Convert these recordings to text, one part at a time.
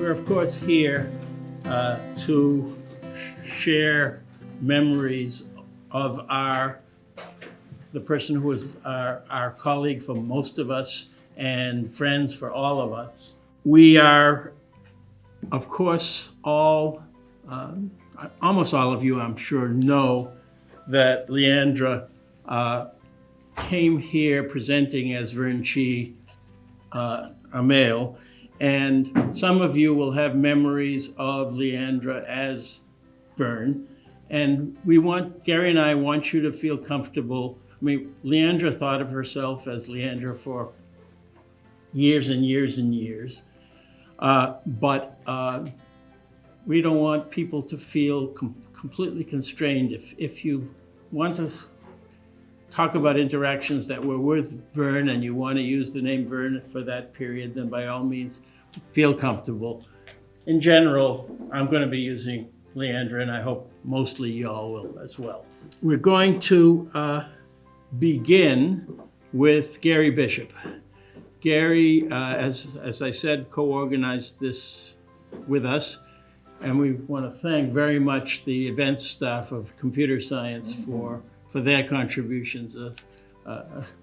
We're of course here to share memories of the person who was our colleague for most of us and friends for all of us. We are, of course, almost all of you, I'm sure, know that Leandra came here presenting as Vern Chi, a male, and some of you will have memories of Leandra as Vern. And Gary and I want you to feel comfortable. I mean, Leandra thought of herself as Leandra for years and years and years. But we don't want people to feel completely constrained. If you want to talk about interactions that were with Vern and you want to use the name Vern for that period, then by all means, feel comfortable. In general, I'm going to be using Leandra, and I hope mostly y'all will as well. We're going to begin with Gary Bishop. Gary, as I said, co-organized this with us, and we want to thank very much the events staff of computer science for their contributions,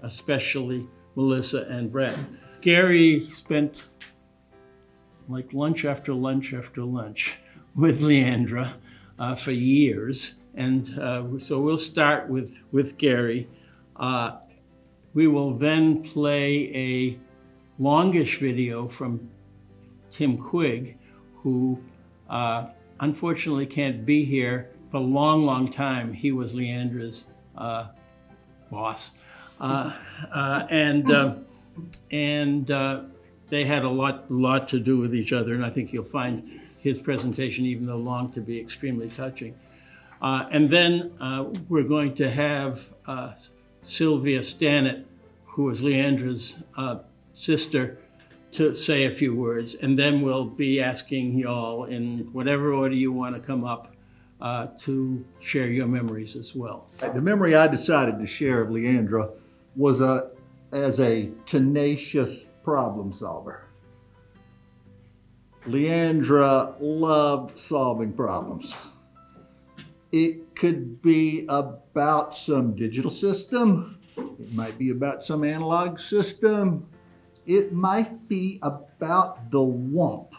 especially Melissa and Brett. Gary spent like lunch after lunch after lunch with Leandra for years, and so we'll start with Gary. We will then play a longish video from Tim Quigg, who unfortunately can't be here for a long, long time. He was Leandra's boss, and they had a lot to do with each other, and I think you'll find his presentation, even though long, to be extremely touching. And then we're going to have Sylvia Stannett, who is Leandra's sister, to say a few words, and then we'll be asking y'all, in whatever order you want to come up, to share your memories as well. The memory I decided to share of Leandra was as a tenacious problem solver. Leandra loved solving problems. It could be about some digital system. It might be about some analog system. It might be about the whomp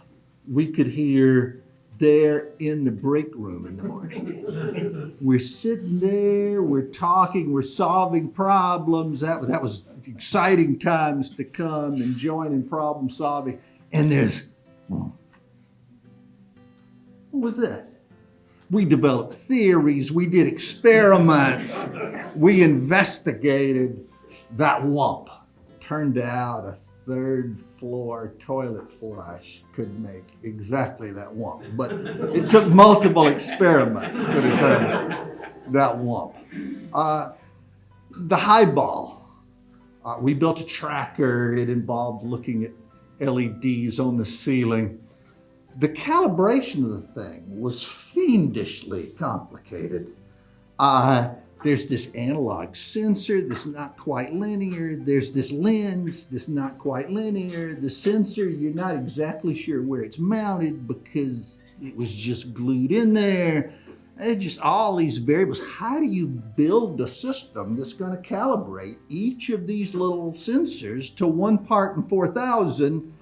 we could hear there in the break room in the morning. We're sitting there, we're talking, we're solving problems. That was exciting times to come and join in problem solving. And there's, what was that? We developed theories, we did experiments, we investigated that whomp. Turned out a third floor toilet flush could make exactly that whomp. But it took multiple experiments to determine that whomp. The highball. We built a tracker. It involved looking at LEDs on the ceiling. The calibration of the thing was fiendishly complicated. There's this analog sensor that's not quite linear. There's this lens that's not quite linear. The sensor, you're not exactly sure where it's mounted because it was just glued in there. And just all these variables. How do you build a system that's going to calibrate each of these little sensors to 1 part in 4,000?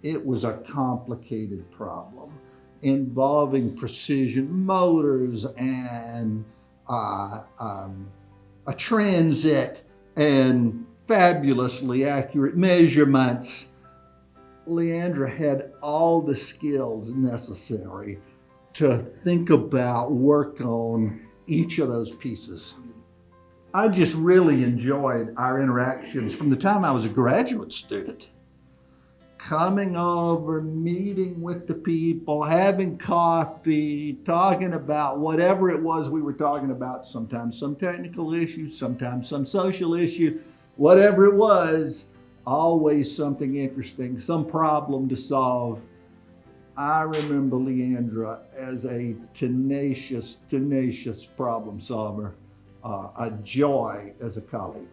It was a complicated problem involving precision motors and a transit and fabulously accurate measurements. Leandra had all the skills necessary to think about, work on each of those pieces. I just really enjoyed our interactions from the time I was a graduate student. Coming over, meeting with the people, having coffee, talking about whatever it was we were talking about, sometimes some technical issue, sometimes some social issue, whatever it was, always something interesting, some problem to solve. I remember Leandra as a tenacious problem solver, a joy as a colleague.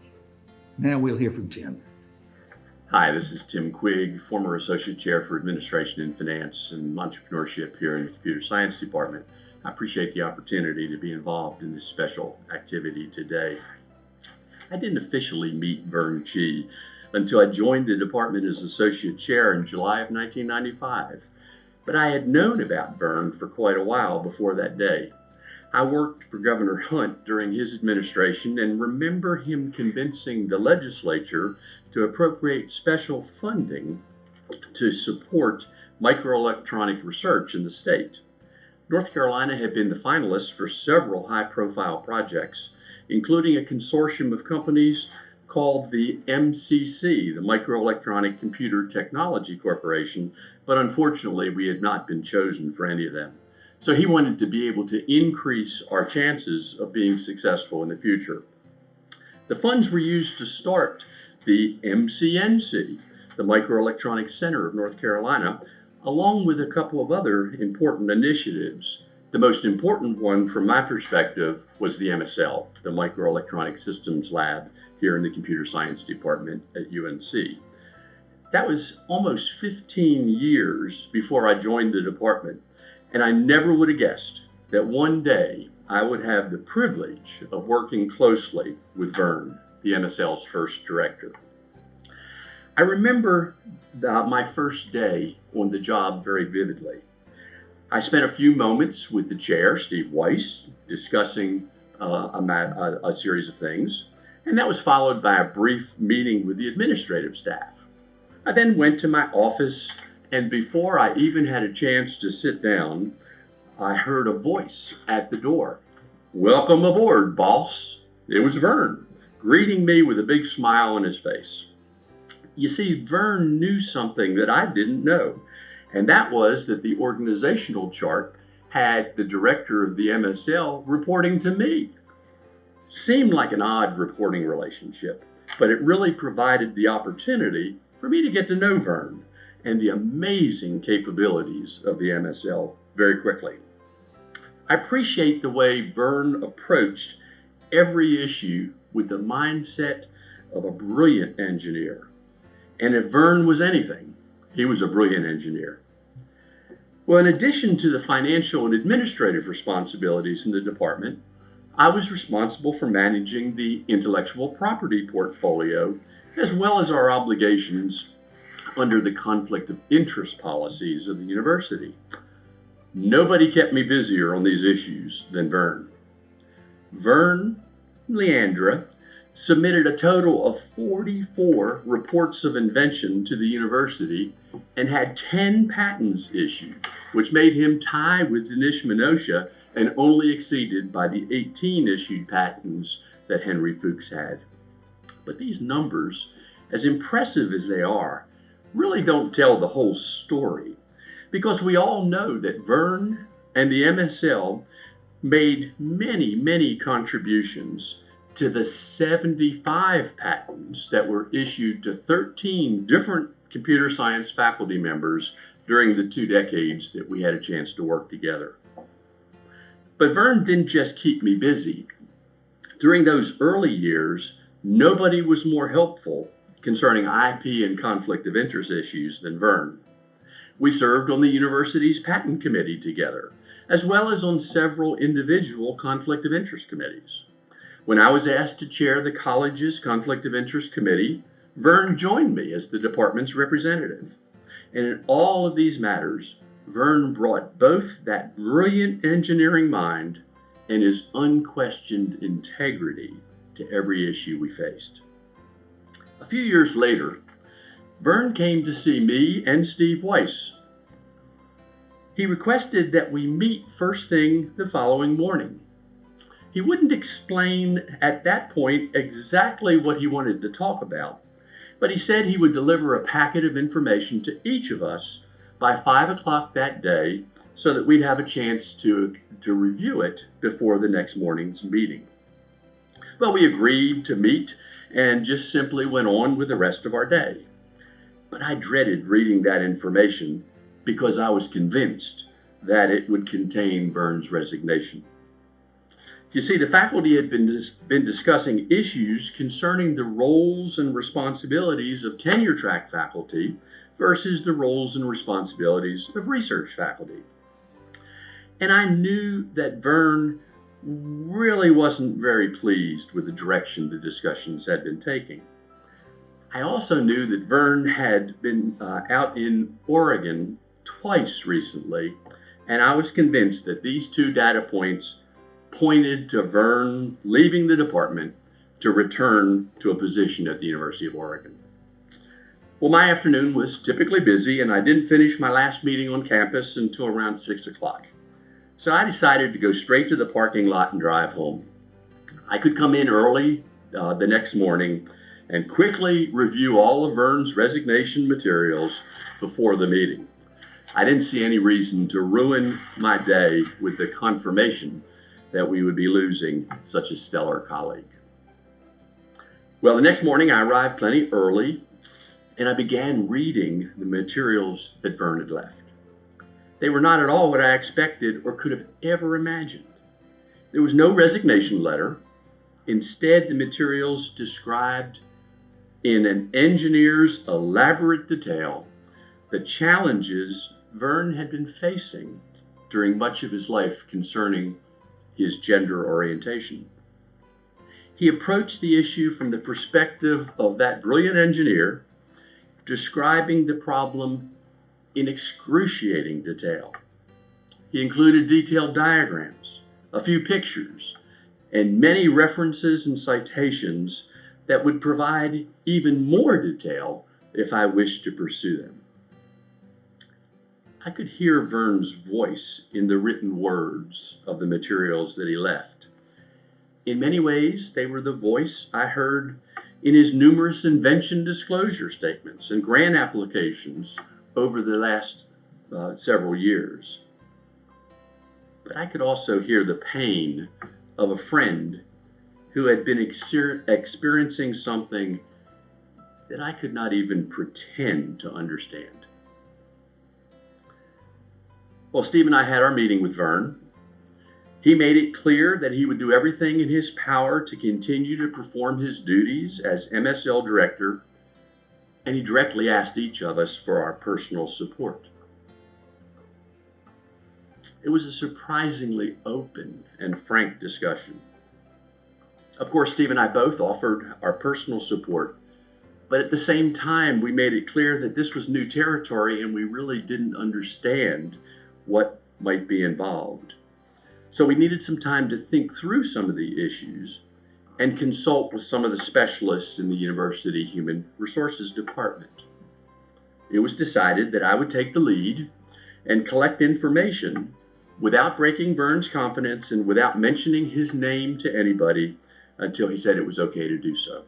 Now we'll hear from Tim. Hi, this is Tim Quigg, former Associate Chair for Administration and Finance and Entrepreneurship here in the Computer Science Department. I appreciate the opportunity to be involved in this special activity today. I didn't officially meet Vern Chi until I joined the department as Associate Chair in July of 1995, but I had known about Vern for quite a while before that day. I worked for Governor Hunt during his administration and remember him convincing the legislature to appropriate special funding to support microelectronic research in the state. North Carolina had been the finalist for several high-profile projects, including a consortium of companies called the MCC, the Microelectronic Computer Technology Corporation, but unfortunately we had not been chosen for any of them. So he wanted to be able to increase our chances of being successful in the future. The funds were used to start the MCNC, the Microelectronics Center of North Carolina, along with a couple of other important initiatives. The most important one from my perspective was the MSL, the Microelectronic Systems Lab here in the Computer Science Department at UNC. That was almost 15 years before I joined the department. And I never would have guessed that one day I would have the privilege of working closely with Vern, the MSL's first director. I remember my first day on the job very vividly. I spent a few moments with the chair, Steve Weiss, discussing a series of things, and that was followed by a brief meeting with the administrative staff. I then went to my office, and before I even had a chance to sit down, I heard a voice at the door. "Welcome aboard, boss." It was Vern, greeting me with a big smile on his face. You see, Vern knew something that I didn't know, and that was that the organizational chart had the director of the MSL reporting to me. Seemed like an odd reporting relationship, but it really provided the opportunity for me to get to know Vern and the amazing capabilities of the MSL very quickly. I appreciate the way Vern approached every issue with the mindset of a brilliant engineer. And if Vern was anything, he was a brilliant engineer. Well, in addition to the financial and administrative responsibilities in the department, I was responsible for managing the intellectual property portfolio, as well as our obligations under the conflict of interest policies of the university. Nobody kept me busier on these issues than Vern. Vern, Leandra, submitted a total of 44 reports of invention to the university and had 10 patents issued, which made him tie with Dinesh and only exceeded by the 18 issued patents that Henry Fuchs had. But these numbers, as impressive as they are, really don't tell the whole story, because we all know that Vern and the MSL made many contributions to the 75 patents that were issued to 13 different computer science faculty members during the 2 decades that we had a chance to work together. But Vern didn't just keep me busy. During those early years, nobody was more helpful concerning IP and conflict of interest issues than Vern. We served on the university's patent committee together, as well as on several individual conflict of interest committees. When I was asked to chair the college's conflict of interest committee, Vern joined me as the department's representative. And in all of these matters, Vern brought both that brilliant engineering mind and his unquestioned integrity to every issue we faced. A few years later, Vern came to see me and Steve Weiss. He requested that we meet first thing the following morning. He wouldn't explain at that point exactly what he wanted to talk about, but he said he would deliver a packet of information to each of us by 5 o'clock that day so that we'd have a chance to review it before the next morning's meeting. Well, we agreed to meet and just simply went on with the rest of our day. But I dreaded reading that information because I was convinced that it would contain Vern's resignation. You see, the faculty had been discussing issues concerning the roles and responsibilities of tenure track faculty versus the roles and responsibilities of research faculty. And I knew that Vern really wasn't very pleased with the direction the discussions had been taking. I also knew that Vern had been out in Oregon twice recently, and I was convinced that these two data points pointed to Vern leaving the department to return to a position at the University of Oregon. Well, my afternoon was typically busy, and I didn't finish my last meeting on campus until around 6 o'clock. So I decided to go straight to the parking lot and drive home. I could come in early the next morning and quickly review all of Vern's resignation materials before the meeting. I didn't see any reason to ruin my day with the confirmation that we would be losing such a stellar colleague. Well, the next morning I arrived plenty early, and I began reading the materials that Vern had left. They were not at all what I expected or could have ever imagined. There was no resignation letter. Instead, the materials described in an engineer's elaborate detail the challenges Vern had been facing during much of his life concerning his gender orientation. He approached the issue from the perspective of that brilliant engineer, describing the problem in excruciating detail. He included detailed diagrams, a few pictures, and many references and citations that would provide even more detail if I wished to pursue them. I could hear Vern's voice in the written words of the materials that he left. In many ways, they were the voice I heard in his numerous invention disclosure statements and grant applications over the last several years. But I could also hear the pain of a friend who had been experiencing something that I could not even pretend to understand. Well, Steve and I had our meeting with Vern. He made it clear that he would do everything in his power to continue to perform his duties as MSL director, and he directly asked each of us for our personal support. It was a surprisingly open and frank discussion. Of course, Steve and I both offered our personal support, but at the same time, we made it clear that this was new territory and we really didn't understand what might be involved. So we needed some time to think through some of the issues and consult with some of the specialists in the University Human Resources Department. It was decided that I would take the lead and collect information without breaking Vern's confidence and without mentioning his name to anybody until he said it was okay to do so.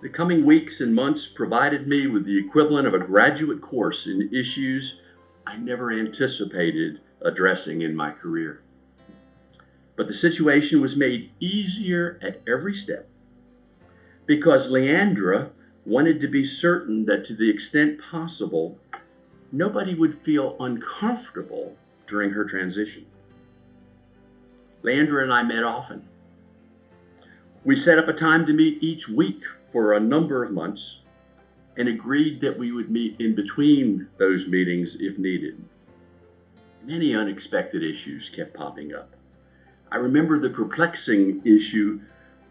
The coming weeks and months provided me with the equivalent of a graduate course in issues I never anticipated addressing in my career. But the situation was made easier at every step because Leandra wanted to be certain that to the extent possible, nobody would feel uncomfortable during her transition. Leandra and I met often. We set up a time to meet each week for a number of months and agreed that we would meet in between those meetings if needed. Many unexpected issues kept popping up. I remember the perplexing issue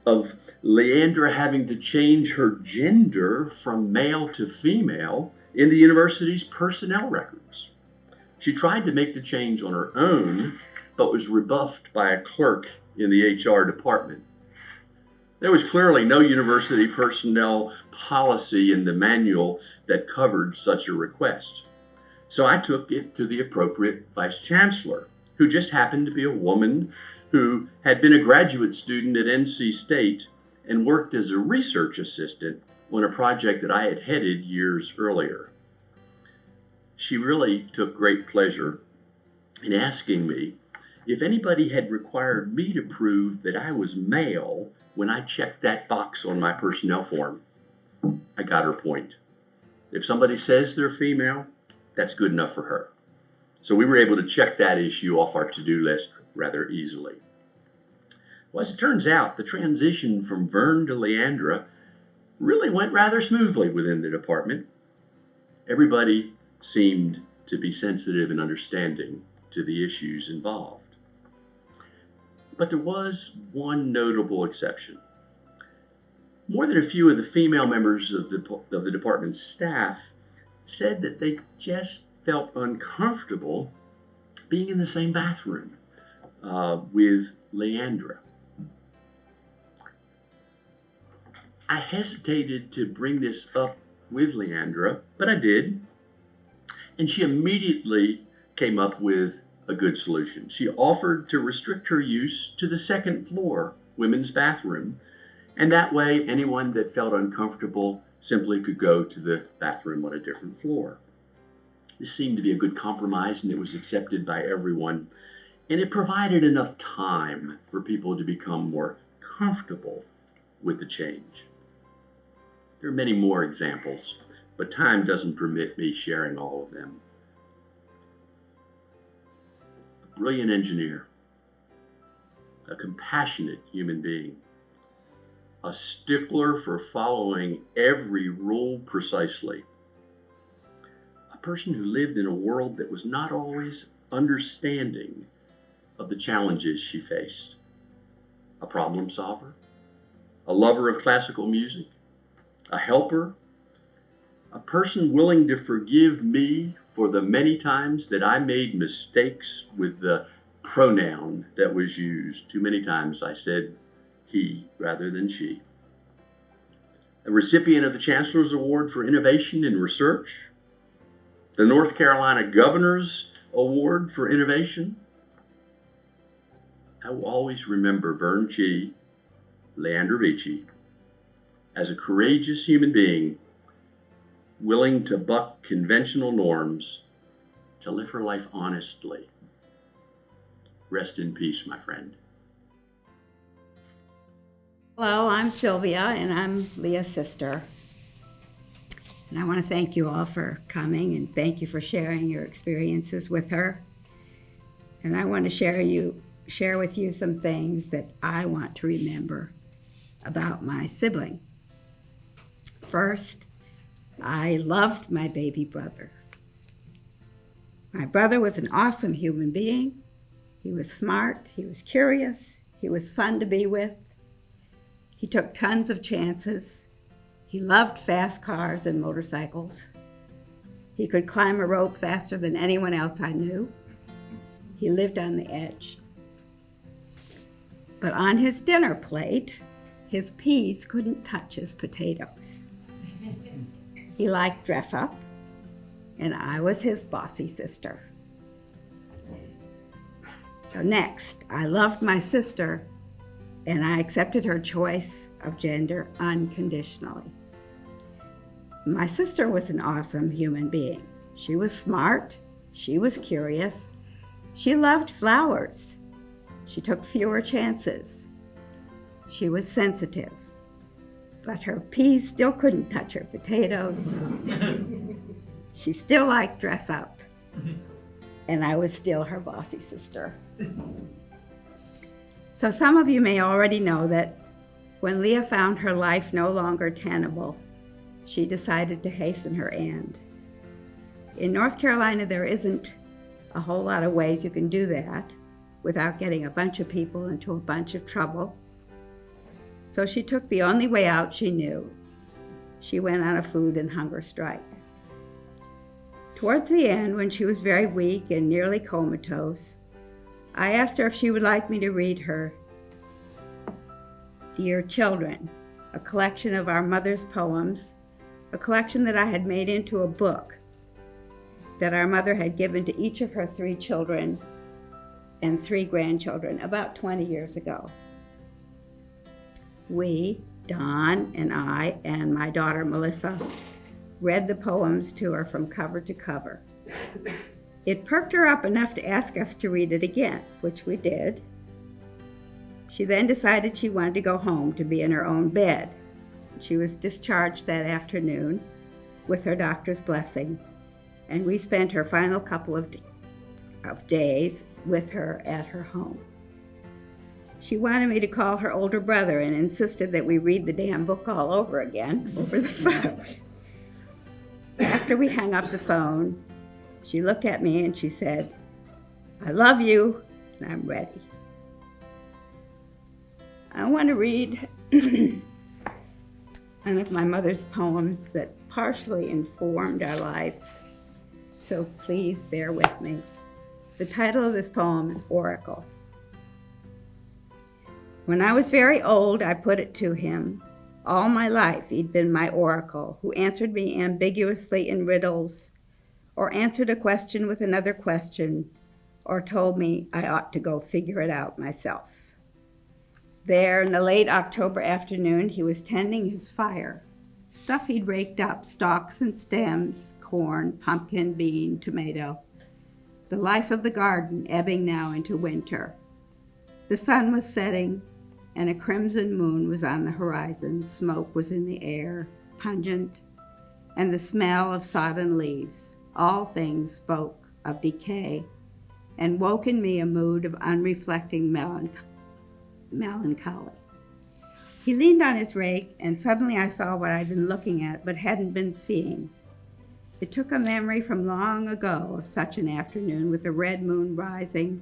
of Leandra having to change her gender from male to female in the university's personnel records. She tried to make the change on her own, but was rebuffed by a clerk in the HR department. There was clearly no university personnel policy in the manual that covered such a request. So I took it to the appropriate vice chancellor, who just happened to be a woman who had been a graduate student at NC State and worked as a research assistant on a project that I had headed years earlier. She really took great pleasure in asking me if anybody had required me to prove that I was male when I checked that box on my personnel form. I got her point. If somebody says they're female, that's good enough for her. So we were able to check that issue off our to-do list rather easily. Well, as it turns out, the transition from Vern to Leandra really went rather smoothly within the department. Everybody seemed to be sensitive and understanding to the issues involved. But there was one notable exception. More than a few of the female members of the department's staff said that they just felt uncomfortable being in the same bathroom with Leandra. I hesitated to bring this up with Leandra, but I did. And she immediately came up with a good solution. She offered to restrict her use to the second floor women's bathroom, and that way anyone that felt uncomfortable simply could go to the bathroom on a different floor. This seemed to be a good compromise, and it was accepted by everyone, and it provided enough time for people to become more comfortable with the change. There are many more examples, but time doesn't permit me sharing all of them. A brilliant engineer, a compassionate human being, a stickler for following every rule precisely, a person who lived in a world that was not always understanding of the challenges she faced, a problem solver, a lover of classical music, a helper, a person willing to forgive me for the many times that I made mistakes with the pronoun that was used. Too many times I said he rather than she. A recipient of the Chancellor's Award for Innovation in Research, the North Carolina Governor's Award for Innovation. I will always remember Vern G., Leandra Vicci, as a courageous human being willing to buck conventional norms to live her life honestly. Rest in peace, my friend. Hello, I'm Sylvia, and I'm Leah's sister. And I want to thank you all for coming, and thank you for sharing your experiences with her. And I want to share with you some things that I want to remember about my sibling. First, I loved my baby brother. My brother was an awesome human being. He was smart, he was curious, he was fun to be with. He took tons of chances. He loved fast cars and motorcycles. He could climb a rope faster than anyone else I knew. He lived on the edge. But on his dinner plate, his peas couldn't touch his potatoes. He liked dress up, and I was his bossy sister. So next, I loved my sister, and I accepted her choice of gender unconditionally. My sister was an awesome human being. She was smart, she was curious, she loved flowers, she took fewer chances, she was sensitive, but her peas still couldn't touch her potatoes. She still liked dress up, and I was still her bossy sister. So some of you may already know that when Leah found her life no longer tenable, she decided to hasten her end. In North Carolina, there isn't a whole lot of ways you can do that without getting a bunch of people into a bunch of trouble. So she took the only way out she knew. She went on a food and hunger strike. Towards the end, when she was very weak and nearly comatose, I asked her if she would like me to read her Dear Children, a collection of our mother's poems, a collection that I had made into a book that our mother had given to each of her 3 children and 3 grandchildren about 20 years ago. We, Don and I and my daughter Melissa, read the poems to her from cover to cover. It perked her up enough to ask us to read it again, which we did. She then decided she wanted to go home to be in her own bed. She was discharged that afternoon with her doctor's blessing, and we spent her final couple of days with her at her home. She wanted me to call her older brother and insisted that we read the damn book all over again over the phone. After we hung up the phone, she looked at me and she said, "I love you and I'm ready." I want to read one of my mother's poems that partially informed our lives, so please bear with me. The title of this poem is Oracle. When I was very old, I put it to him. All my life he'd been my oracle, who answered me ambiguously in riddles, or answered a question with another question, or told me I ought to go figure it out myself. There, in the late October afternoon, he was tending his fire. Stuff he'd raked up, stalks and stems, corn, pumpkin, bean, tomato. The life of the garden ebbing now into winter. The sun was setting, and a crimson moon was on the horizon. Smoke was in the air, pungent, and the smell of sodden leaves. All things spoke of decay, and woke in me a mood of unreflecting melancholy. He leaned on his rake, and suddenly I saw what I'd been looking at but hadn't been seeing. It took a memory from long ago of such an afternoon with a red moon rising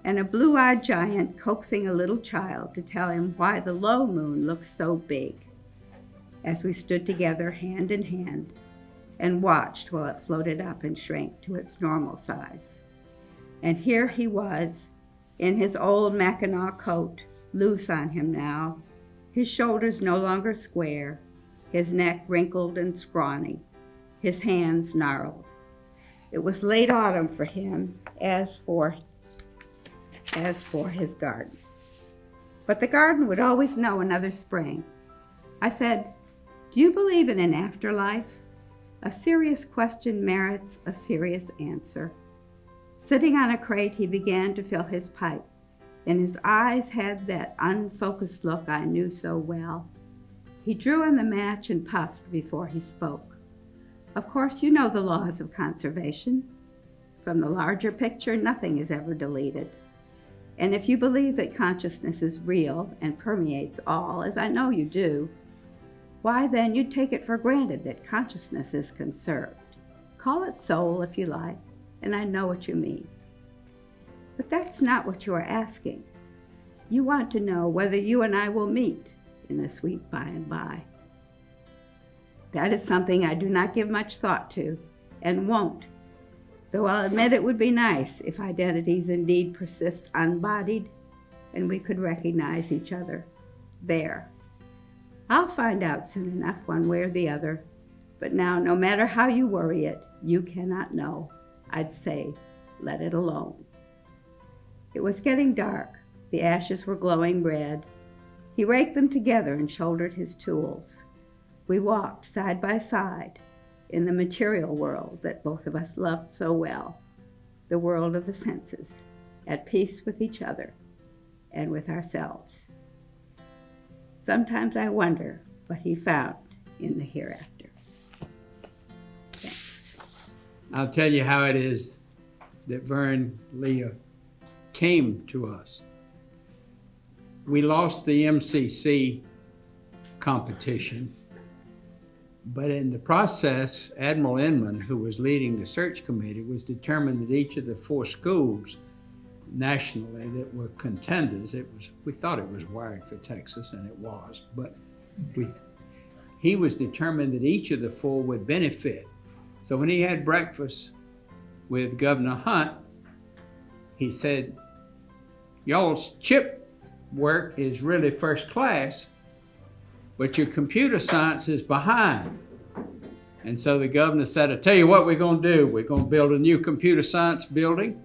and a blue-eyed giant coaxing a little child to tell him why the low moon looked so big, as we stood together hand in hand and watched while it floated up and shrank to its normal size. And here he was, in his old Mackinaw coat, loose on him now, his shoulders no longer square, his neck wrinkled and scrawny, his hands gnarled. It was late autumn for him, as for his garden. But the garden would always know another spring. I said, "Do you believe in an afterlife?" A serious question merits a serious answer. Sitting on a crate, he began to fill his pipe, and his eyes had that unfocused look I knew so well. He drew in the match and puffed before he spoke. "Of course, you know the laws of conservation. From the larger picture, nothing is ever deleted. And if you believe that consciousness is real and permeates all, as I know you do, why then you'd take it for granted that consciousness is conserved. Call it soul if you like, and I know what you mean. But that's not what you are asking. You want to know whether you and I will meet in the sweet by and by. That is something I do not give much thought to, and won't, though I'll admit it would be nice if identities indeed persist unbodied and we could recognize each other there. I'll find out soon enough one way or the other, but now, no matter how you worry it, you cannot know. I'd say, let it alone." It was getting dark. The ashes were glowing red. He raked them together and shouldered his tools. We walked side by side in the material world that both of us loved so well, the world of the senses, at peace with each other and with ourselves. Sometimes I wonder what he found in the hereafter. Thanks. I'll tell you how it is that Vern Leah came to us. We lost the MCC competition, but in the process, Admiral Inman, who was leading the search committee, was determined that each of the 4 schools nationally that were contenders, we thought it was wired for Texas, and it was, but he was determined that each of the 4 would benefit. So when he had breakfast with Governor Hunt, he said, "Y'all's chip work is really first class, but your computer science is behind." And so the governor said, "I tell you what we're going to do. We're going to build a new computer science building,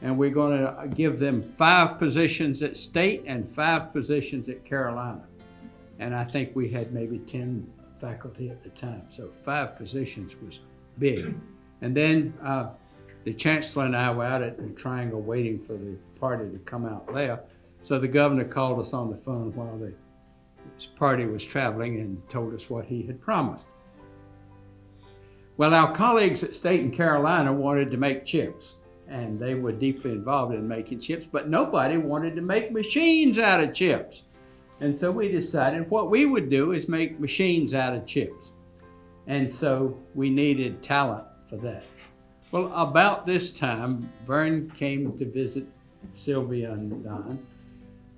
and we're going to give them 5 positions at State and 5 positions at Carolina." And I think we had maybe 10 faculty at the time, so 5 positions was big. And then the chancellor and I were out at the Triangle waiting for the party to come out there. So the governor called us on the phone while the party was traveling and told us what he had promised. Well, our colleagues at State and Carolina wanted to make chips. and they were deeply involved in making chips, but nobody wanted to make machines out of chips. And so we decided what we would do is make machines out of chips. And so we needed talent for that. Well, about this time, Vern came to visit Sylvia and Don,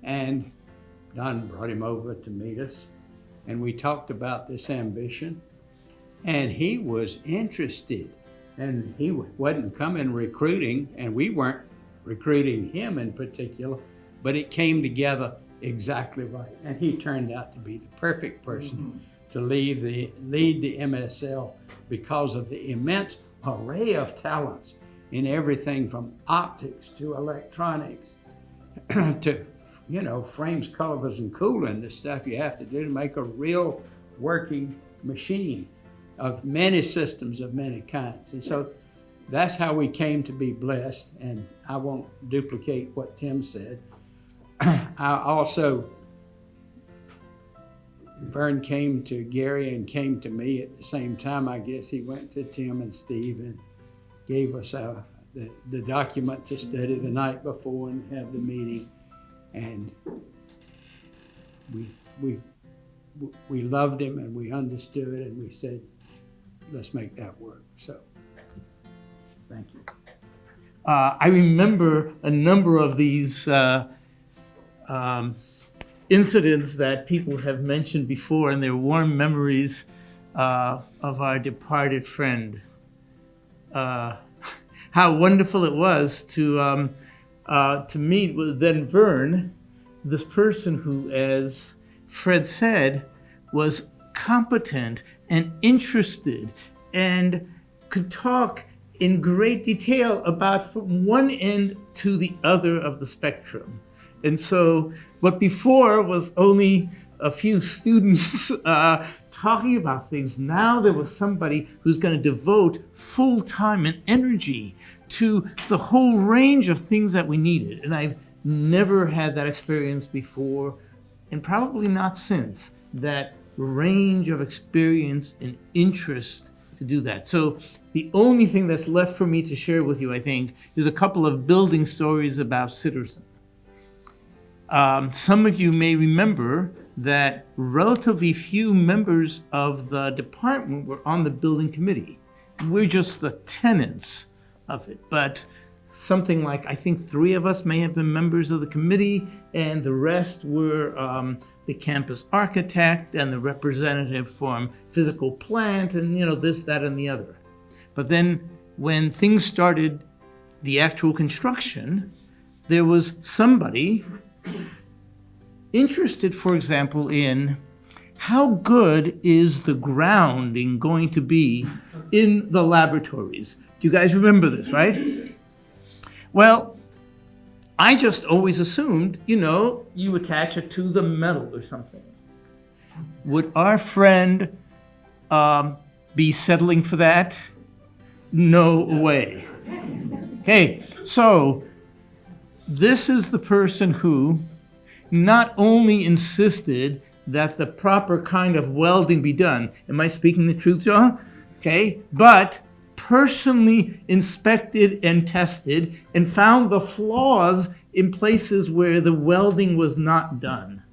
and Don brought him over to meet us, and we talked about this ambition, and he was interested, and he wasn't coming recruiting, and we weren't recruiting him in particular, but it came together exactly right, and he turned out to be the perfect person to lead the MSL because of the immense array of talents in everything from optics to electronics to, frames, calipers, and cooling, the stuff you have to do to make a real working machine of many systems of many kinds. And so that's how we came to be blessed, and I won't duplicate what Tim said. Vern came to Gary and came to me at the same time. I guess he went to Tim and Steve and gave us the document to study the night before and have the meeting. And we loved him and we understood, and we said, let's make that work. So, thank you. I remember a number of these incidents that people have mentioned before, and they're warm memories of our departed friend. How wonderful it was to meet with then Vern, this person who, as Fred said, was competent and interested and could talk in great detail about from one end to the other of the spectrum. And so what before was only a few students talking about things, now there was somebody who's going to devote full time and energy to the whole range of things that we needed. And I've never had that experience before, and probably not since, that range of experience and interest to do that. So the only thing that's left for me to share with you, I think, is a couple of building stories about Sitterson. Some of you may remember that relatively few members of the department were on the building committee. We're just the tenants of it, but something like, I think 3 of us may have been members of the committee, and the rest were the campus architect and the representative from physical plant and, this, that, and the other. But then when things started, the actual construction, there was somebody interested, for example, in how good is the grounding going to be in the laboratories. Do you guys remember this, right? Well, I just always assumed, you attach it to the metal or something. Would our friend be settling for that? No way. Okay, so this is the person who not only insisted that the proper kind of welding be done. Am I speaking the truth, John? Okay, but personally inspected and tested and found the flaws in places where the welding was not done.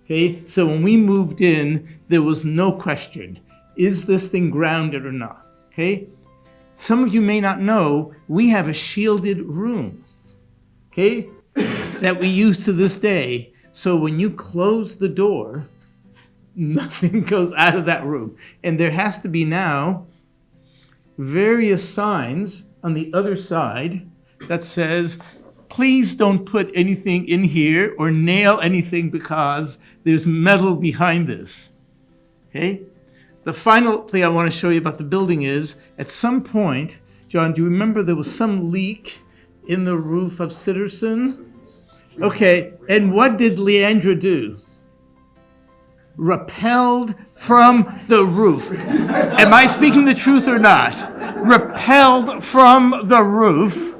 Okay, so when we moved in, there was no question, is this thing grounded or not? Okay, some of you may not know, we have a shielded room, okay, that we use to this day. So when you close the door, nothing goes out of that room. And there has to be now various signs on the other side that says, please don't put anything in here or nail anything because there's metal behind this. Okay? The final thing I want to show you about the building is, at some point, John, do you remember there was some leak in the roof of Sitterson? Okay, and what did Leandra do? Repelled from the roof. Am I speaking the truth or not? Repelled from the roof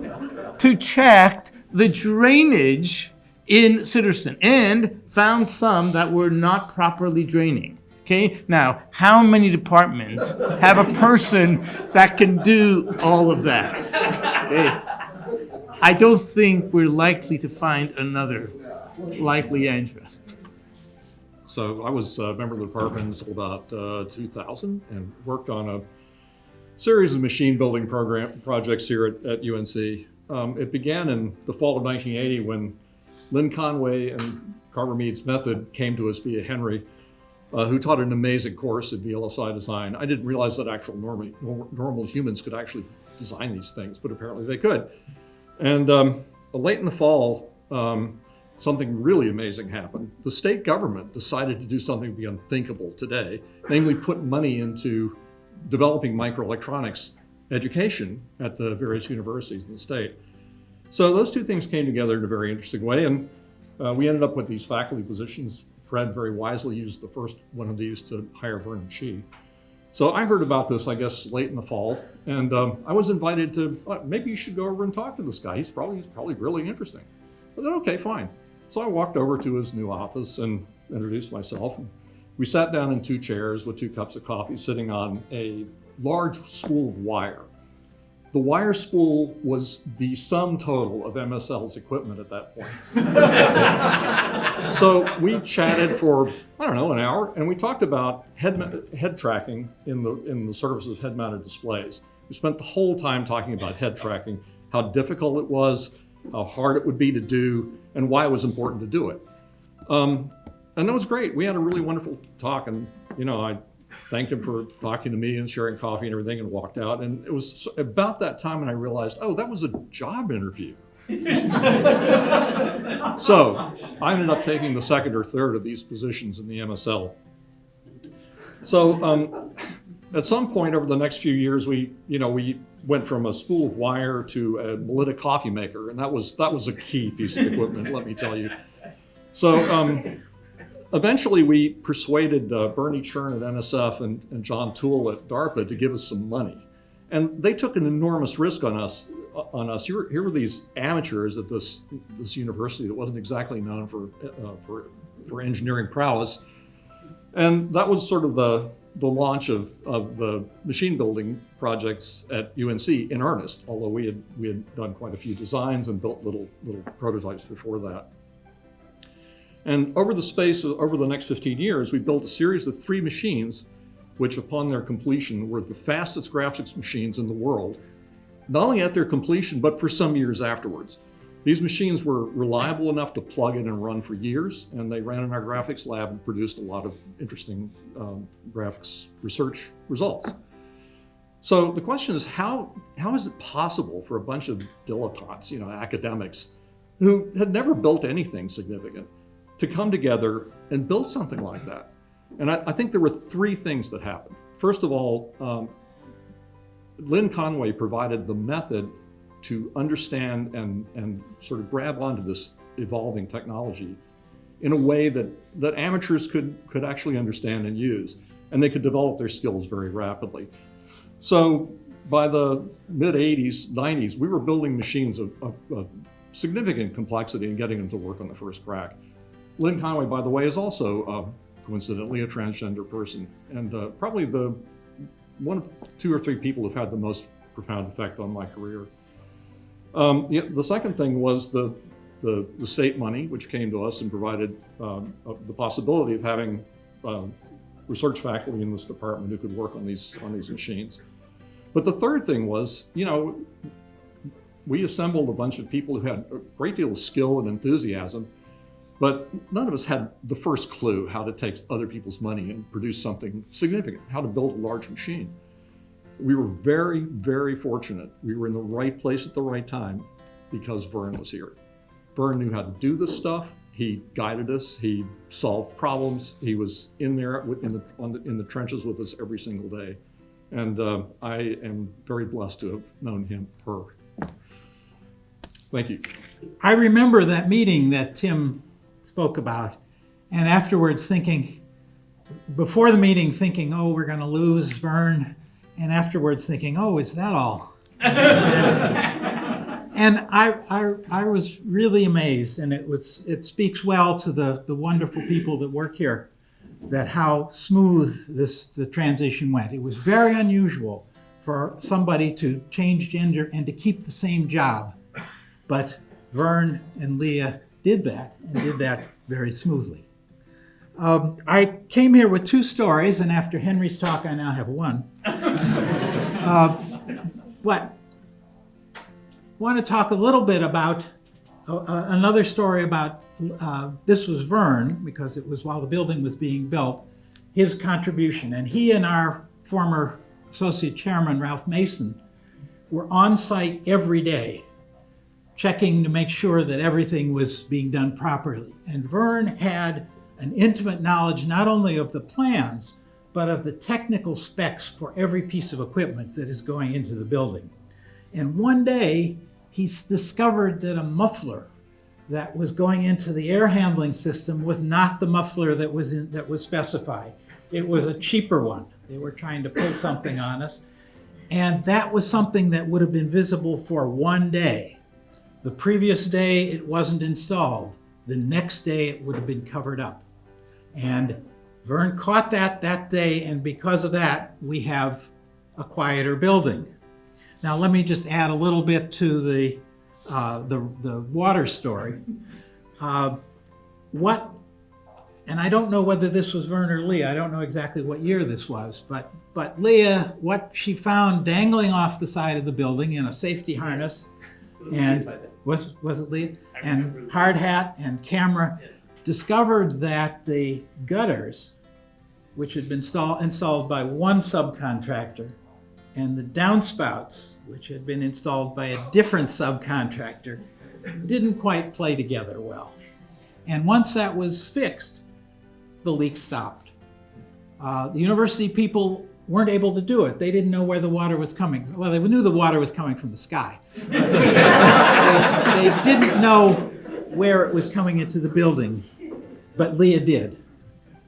to check the drainage in Sitterson and found some that were not properly draining. Okay, now, how many departments have a person that can do all of that? Okay. I don't think we're likely to find another like Leandra. So I was a member of the department until about 2000 and worked on a series of machine building projects here at UNC. It began in the fall of 1980 when Lynn Conway and Carver Mead's method came to us via Henry, who taught an amazing course in VLSI design. I didn't realize that actual normal humans could actually design these things, but apparently they could. And late in the fall, something really amazing happened. The state government decided to do something the unthinkable today, namely put money into developing microelectronics education at the various universities in the state. So those two things came together in a very interesting way, and we ended up with these faculty positions. Fred very wisely used the first one of these to hire Vernon Shee. So I heard about this, I guess, late in the fall, and I was invited to, maybe you should go over and talk to this guy. He's probably really interesting. I said, okay, fine. So I walked over to his new office and introduced myself. We sat down in two chairs with 2 cups of coffee, sitting on a large spool of wire. The wire spool was the sum total of MSL's equipment at that point. So we chatted for, I don't know, an hour, and we talked about head tracking in the service of head-mounted displays. We spent the whole time talking about head tracking, how difficult it was, how hard it would be to do, and why it was important to do it. And that was great. We had a really wonderful talk, and I thanked him for talking to me and sharing coffee and everything, and walked out. And it was about that time when I realized, oh, that was a job interview. So I ended up taking the second or third of these positions in the MSL. So at some point over the next few years, we went from a spool of wire to a Melita coffee maker, and that was a key piece of equipment, let me tell you. So eventually we persuaded Bernie Chern at NSF and John Toole at DARPA to give us some money, and they took an enormous risk on us. Here were these amateurs at this university that wasn't exactly known for engineering prowess, and that was sort of the launch of the machine building projects at UNC in earnest, although we had done quite a few designs and built little prototypes before that. And over the next 15 years, we built a series of 3 machines, which upon their completion were the fastest graphics machines in the world, not only at their completion, but for some years afterwards. These machines were reliable enough to plug in and run for years, and they ran in our graphics lab and produced a lot of interesting graphics research results. So the question is, how is it possible for a bunch of dilettantes, academics, who had never built anything significant, to come together and build something like that? And I think there were 3 things that happened. First of all, Lynn Conway provided the method to understand and sort of grab onto this evolving technology in a way that amateurs could actually understand and use, and they could develop their skills very rapidly. So by the mid-80s, 90s, we were building machines of significant complexity and getting them to work on the first crack. Lynn Conway, by the way, is also coincidentally a transgender person, and probably the one of 2 or 3 people who've had the most profound effect on my career. The second thing was the state money, which came to us and provided the possibility of having research faculty in this department who could work on these machines. But the third thing was, we assembled a bunch of people who had a great deal of skill and enthusiasm, but none of us had the first clue how to take other people's money and produce something significant, how to build a large machine. We were very, very fortunate. We were in the right place at the right time because Vern was here. Vern knew how to do this stuff. He guided us. He solved problems. He was in there in the trenches with us every single day. And I am very blessed to have known her. Thank you. I remember that meeting that Tim spoke about, and afterwards before the meeting thinking, oh, we're going to lose Vern, and afterwards thinking, oh, is that all? And I was really amazed, and it speaks well to the wonderful people that work here, that how smooth the transition went. It was very unusual for somebody to change gender and to keep the same job. but Vern and Leah did that, and did that very smoothly. I came here with 2 stories, and after Henry's talk, I now have 1. But I want to talk a little bit about another story about, this was Vern, because it was while the building was being built, his contribution. And he and our former associate chairman, Ralph Mason, were on site every day, checking to make sure that everything was being done properly. And Vern had an intimate knowledge not only of the plans, but of the technical specs for every piece of equipment that is going into the building. And one day, he discovered that a muffler that was going into the air handling system was not the muffler that was specified. It was a cheaper one. They were trying to pull something on us. And that was something that would have been visible for one day. The previous day, it wasn't installed. The next day, it would have been covered up. And Vern caught that day, and because of that, we have a quieter building. Now, let me just add a little bit to the water story. And I don't know whether this was Vern or Leah. I don't know exactly what year this was, but Leah, what she found dangling off the side of the building in a safety harness, and was it Leah? And hard hat and camera, discovered that the gutters, which had been installed by one subcontractor, and the downspouts, which had been installed by a different subcontractor, didn't quite play together well. And once that was fixed, the leak stopped. The university people weren't able to do it. They didn't know where the water was coming. Well, they knew the water was coming from the sky. They didn't know where it was coming into the building, but Leah did.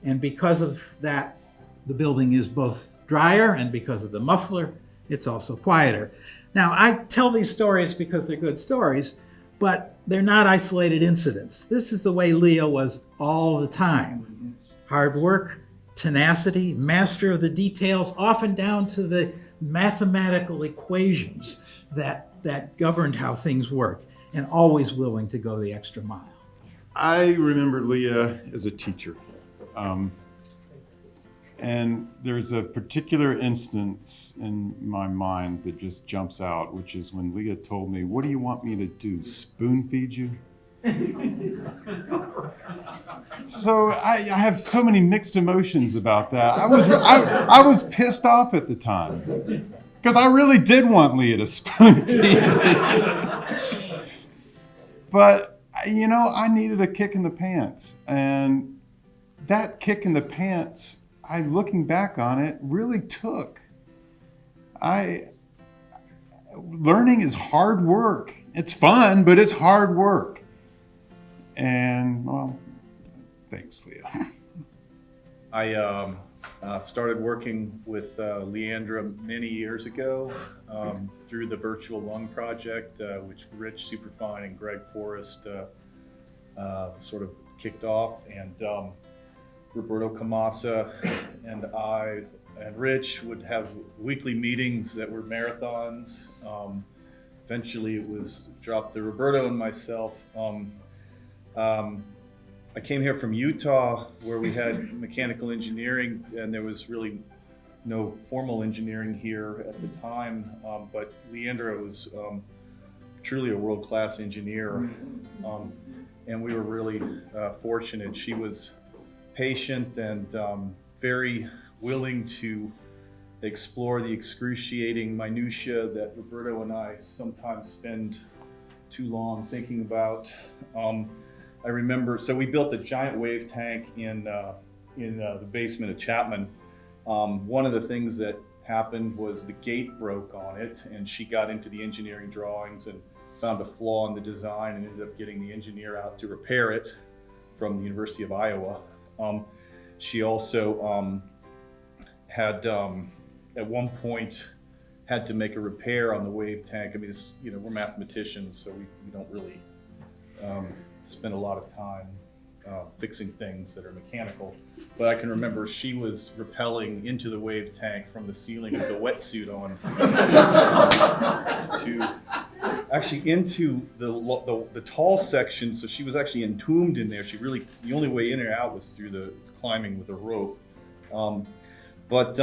And because of that, the building is both drier, and because of the muffler, it's also quieter. Now, I tell these stories because they're good stories, but they're not isolated incidents. This is the way Leah was all the time. Hard work, tenacity, master of the details, often down to the mathematical equations that governed how things work, and always willing to go the extra mile. I remember Leah as a teacher. And there's a particular instance in my mind that just jumps out, which is when Leah told me, "What do you want me to do, spoon feed you?" So I have so many mixed emotions about that. I was pissed off at the time because I really did want Leah to spoon feed me. But, you know, I needed a kick in the pants. And that kick in the pants, looking back on it, really took. Learning is hard work. It's fun, but it's hard work. And, well, thanks, Leah. I started working with Leandra many years ago through the Virtual Lung Project, which Rich Superfine and Greg Forrest sort of kicked off. And Roberto Camasa and I and Rich would have weekly meetings that were marathons. Eventually it was dropped to Roberto and myself. I came here from Utah, where we had mechanical engineering, and there was really no formal engineering here at the time. But Leandra was truly a world-class engineer, and we were really fortunate. She was patient and very willing to explore the excruciating minutia that Roberto and I sometimes spend too long thinking about. I remember, so we built a giant wave tank in the basement of Chapman. One of the things that happened was the gate broke on it, and she got into the engineering drawings and found a flaw in the design and ended up getting the engineer out to repair it from the University of Iowa. She also had, at one point, had to make a repair on the wave tank. I mean, we're mathematicians, so we don't really spend a lot of time fixing things that are mechanical. But I can remember she was rappelling into the wave tank from the ceiling with a wetsuit on. actually into the tall section. So she was actually entombed in there. The only way in or out was through the climbing with a rope. But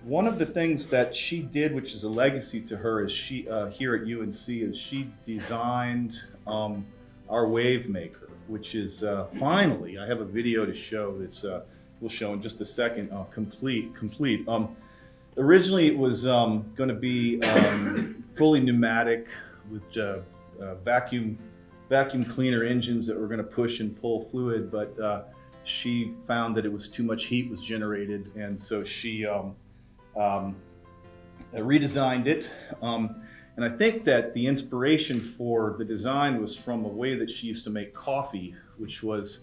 one of the things that she did, which is a legacy to her, is she here at UNC, is she designed our wave maker, which is finally, I have a video to show that's we'll show in just a second, complete. Originally it was going to be fully pneumatic with vacuum cleaner engines that were going to push and pull fluid, but she found that it was too much heat was generated, and so she redesigned it. And I think that the inspiration for the design was from a way that she used to make coffee, which was,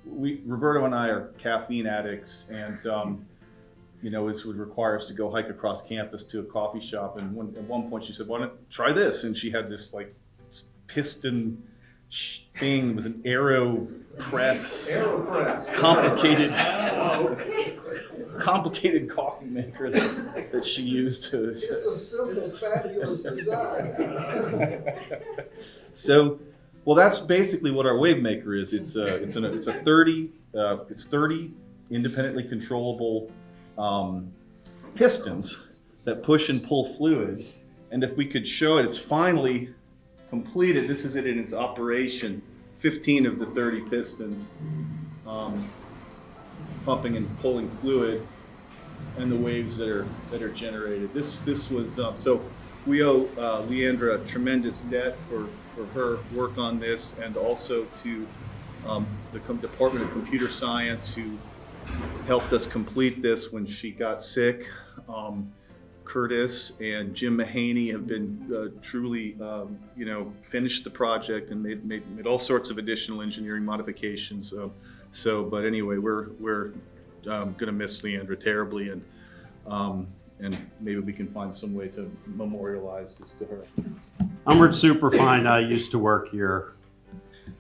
Roberto and I are caffeine addicts, and this would require us to go hike across campus to a coffee shop. And at one point she said, "Why don't you try this?" And she had this like piston thing with an complicated coffee maker that she used to. It's a simple, fabulous design. So, well, that's basically what our wave maker is. It's 30 independently controllable pistons that push and pull fluid. And if we could show it, it's finally completed. This is it in its operation. 15 of the 30 pistons pumping and pulling fluid, and the waves that are generated. This was so we owe Leandra a tremendous debt for her work on this, and also to the Department of Computer Science, who helped us complete this when she got sick. Curtis and Jim Mahaney have been truly, finished the project and made all sorts of additional engineering modifications. But anyway, we're going to miss Leandra terribly, and maybe we can find some way to memorialize this to her. I'm Superfine. I used to work here.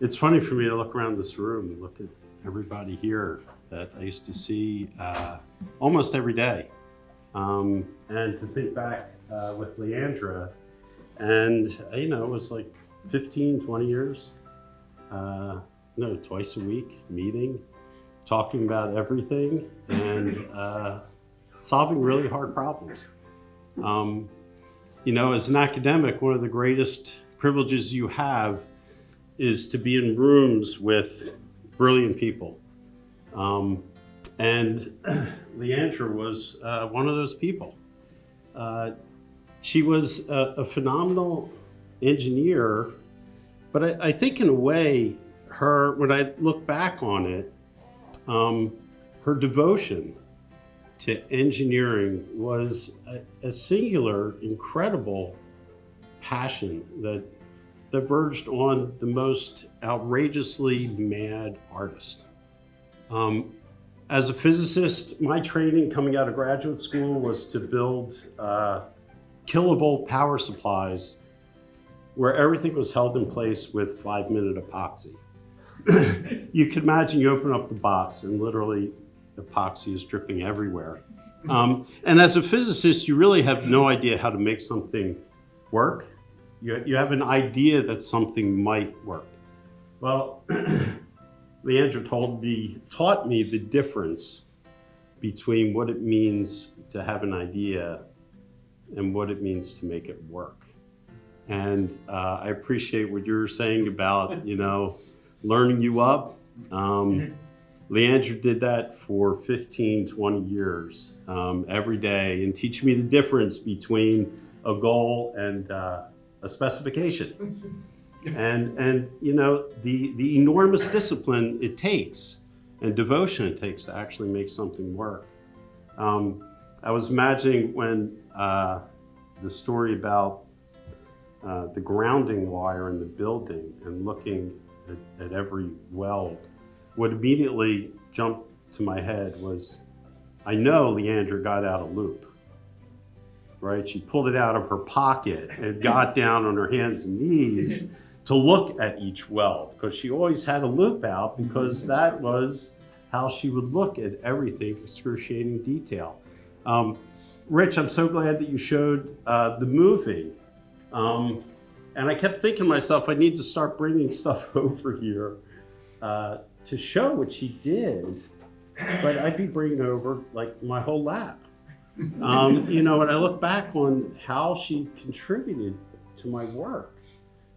It's funny for me to look around this room and look at everybody here that I used to see almost every day. And to think back with Leandra, and it was like 15, 20 years, twice a week, meeting, talking about everything, and solving really hard problems. As an academic, one of the greatest privileges you have is to be in rooms with brilliant people. And Leandra was one of those people. She was a phenomenal engineer, but I think in a way, when I look back on it, her devotion to engineering was a singular, incredible passion that verged on the most outrageously mad artist. As a physicist, my training coming out of graduate school was to build kilovolt power supplies where everything was held in place with 5-minute epoxy. You can imagine you open up the box and literally epoxy is dripping everywhere. And as a physicist, you really have no idea how to make something work. You have an idea that something might work. Well, Leandra taught me the difference between what it means to have an idea and what it means to make it work. And I appreciate what you're saying about, learning you up. Leandra did that for 15, 20 years every day, and teach me the difference between a goal and a specification. And the enormous discipline it takes and devotion it takes to actually make something work. I was imagining when the story about the grounding wire in the building and looking at every weld, what immediately jumped to my head was, I know Leandra got out a loop. Right? She pulled it out of her pocket and got down on her hands and knees to look at each weld, because she always had a loop out, because that was how she would look at everything, excruciating detail. Rich, I'm so glad that you showed the movie. And I kept thinking to myself, I need to start bringing stuff over here to show what she did. But I'd be bringing over like my whole lab. You know, and I look back on how she contributed to my work.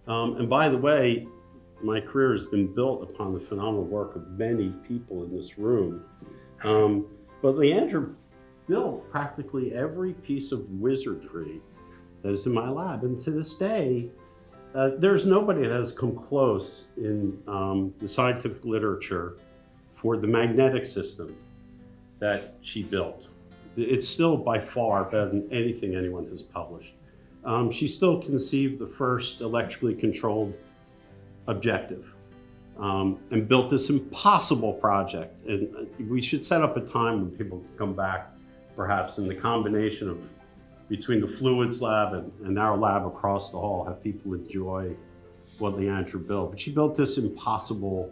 And by the way, my career has been built upon the phenomenal work of many people in this room. But Leandra built practically every piece of wizardry that is in my lab. And to this day, there's nobody that has come close in the scientific literature for the magnetic system that she built. It's still by far better than anything anyone has published. She still conceived the first electrically controlled objective and built this impossible project. And we should set up a time when people can come back, perhaps in the combination of between the fluids lab and our lab across the hall, have people enjoy what Leandra built. But she built this impossible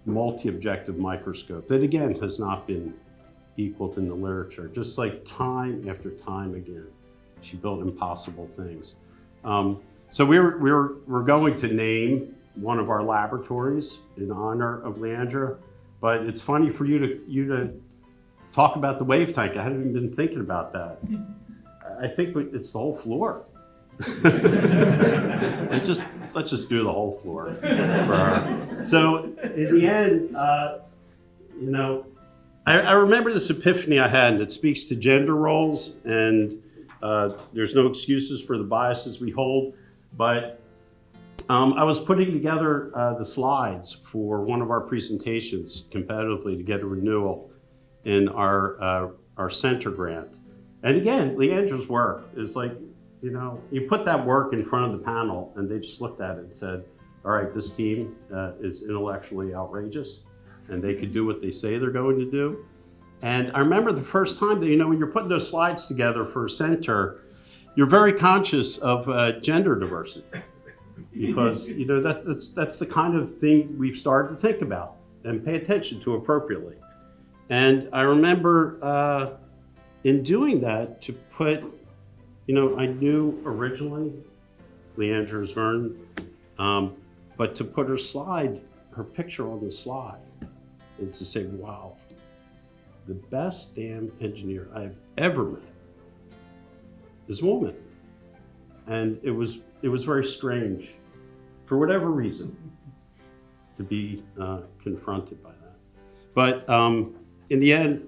multi-objective microscope that again has not been equaled in the literature. Just like time after time again, she built impossible things. So we're going to name one of our laboratories in honor of Leandra, but it's funny for you to talk about the wave tank. I hadn't even been thinking about that. I think it's the whole floor. let's just do the whole floor for her. So in the end, you know, I remember this epiphany I had, and it speaks to gender roles, and there's no excuses for the biases we hold, but I was putting together the slides for one of our presentations competitively to get a renewal in our center grant. And again, Leandra's work is like, you know, you put that work in front of the panel and they just looked at it and said, all right, this team is intellectually outrageous and they could do what they say they're going to do. And I remember the first time that, you know, when you're putting those slides together for a center, you're very conscious of gender diversity because, you know, that's the kind of thing we've started to think about and pay attention to appropriately. And I remember in doing that to put, you know, I knew originally Leandra's Vern, but to put her picture on the slide and to say, wow, the best damn engineer I've ever met is a woman. And it was very strange, for whatever reason, to be confronted by that. But in the end,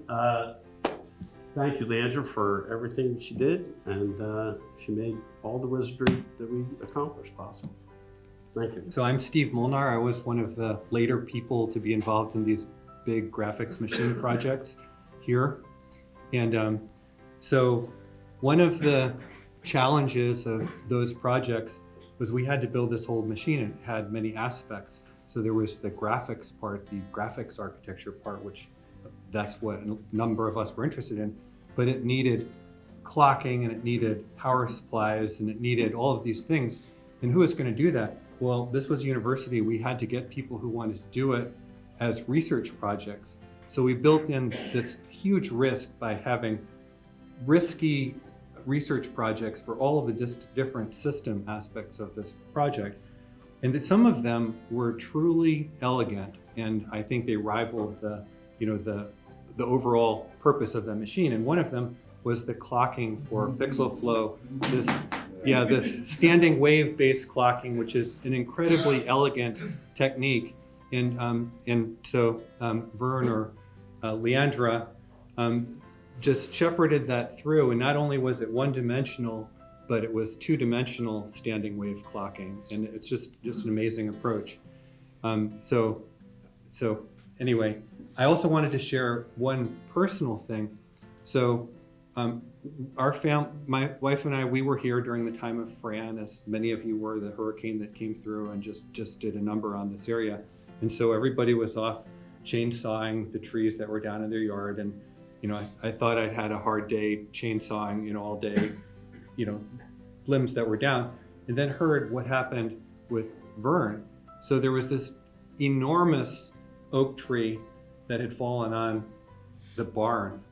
thank you, Leandra, for everything she did, and she made all the wizardry that we accomplished possible. Thank you. So I'm Steve Molnar. I was one of the later people to be involved in these big graphics machine projects here. And so one of the challenges of those projects was we had to build this whole machine, and it had many aspects. So there was the graphics part, the graphics architecture part, which that's what a number of us were interested in, but it needed clocking and it needed power supplies and it needed all of these things. And who was going to do that? Well, this was a university. We had to get people who wanted to do it as research projects. So we built in this huge risk by having risky research projects for all of the different system aspects of this project. And that some of them were truly elegant, and I think they rivaled the overall purpose of the machine. And one of them was the clocking for pixel flow, this standing wave-based clocking, which is an incredibly elegant technique. And so Vern or Leandra just shepherded that through, and not only was it one-dimensional, but it was two-dimensional standing wave clocking, and it's just an amazing approach. So anyway, I also wanted to share one personal thing. So my wife and I, we were here during the time of Fran, as many of you were, the hurricane that came through and just did a number on this area. And so everybody was off chainsawing the trees that were down in their yard. And, you know, I thought I'd had a hard day chainsawing, you know, all day, you know, limbs that were down, and then heard what happened with Vern. So there was this enormous oak tree that had fallen on the barn.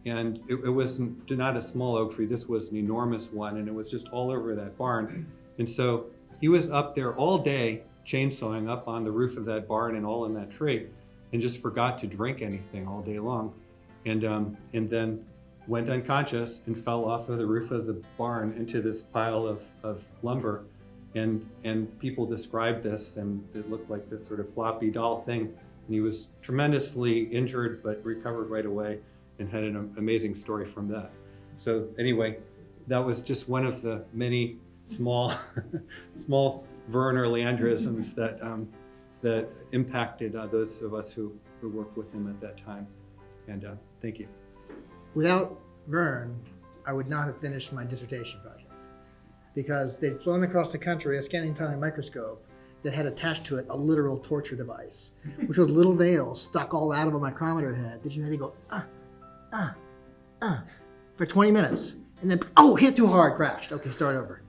And it was not a small oak tree, this was an enormous one, and it was just all over that barn. And so he was up there all day chainsawing up on the roof of that barn and all in that tree, and just forgot to drink anything all day long, and then went unconscious and fell off of the roof of the barn into this pile of lumber. And people described this, and it looked like this sort of floppy doll thing. And he was tremendously injured, but recovered right away and had an amazing story from that. So anyway, that was just one of the many small Vern or Leandrisms that impacted those of us who worked with him at that time. And thank you. Without Vern, I would not have finished my dissertation project, because they'd flown across the country a scanning tunneling microscope that had attached to it a literal torture device, which was little nails stuck all out of a micrometer head that you had to go, for 20 minutes. And then, hit too hard, crashed. Okay, start over.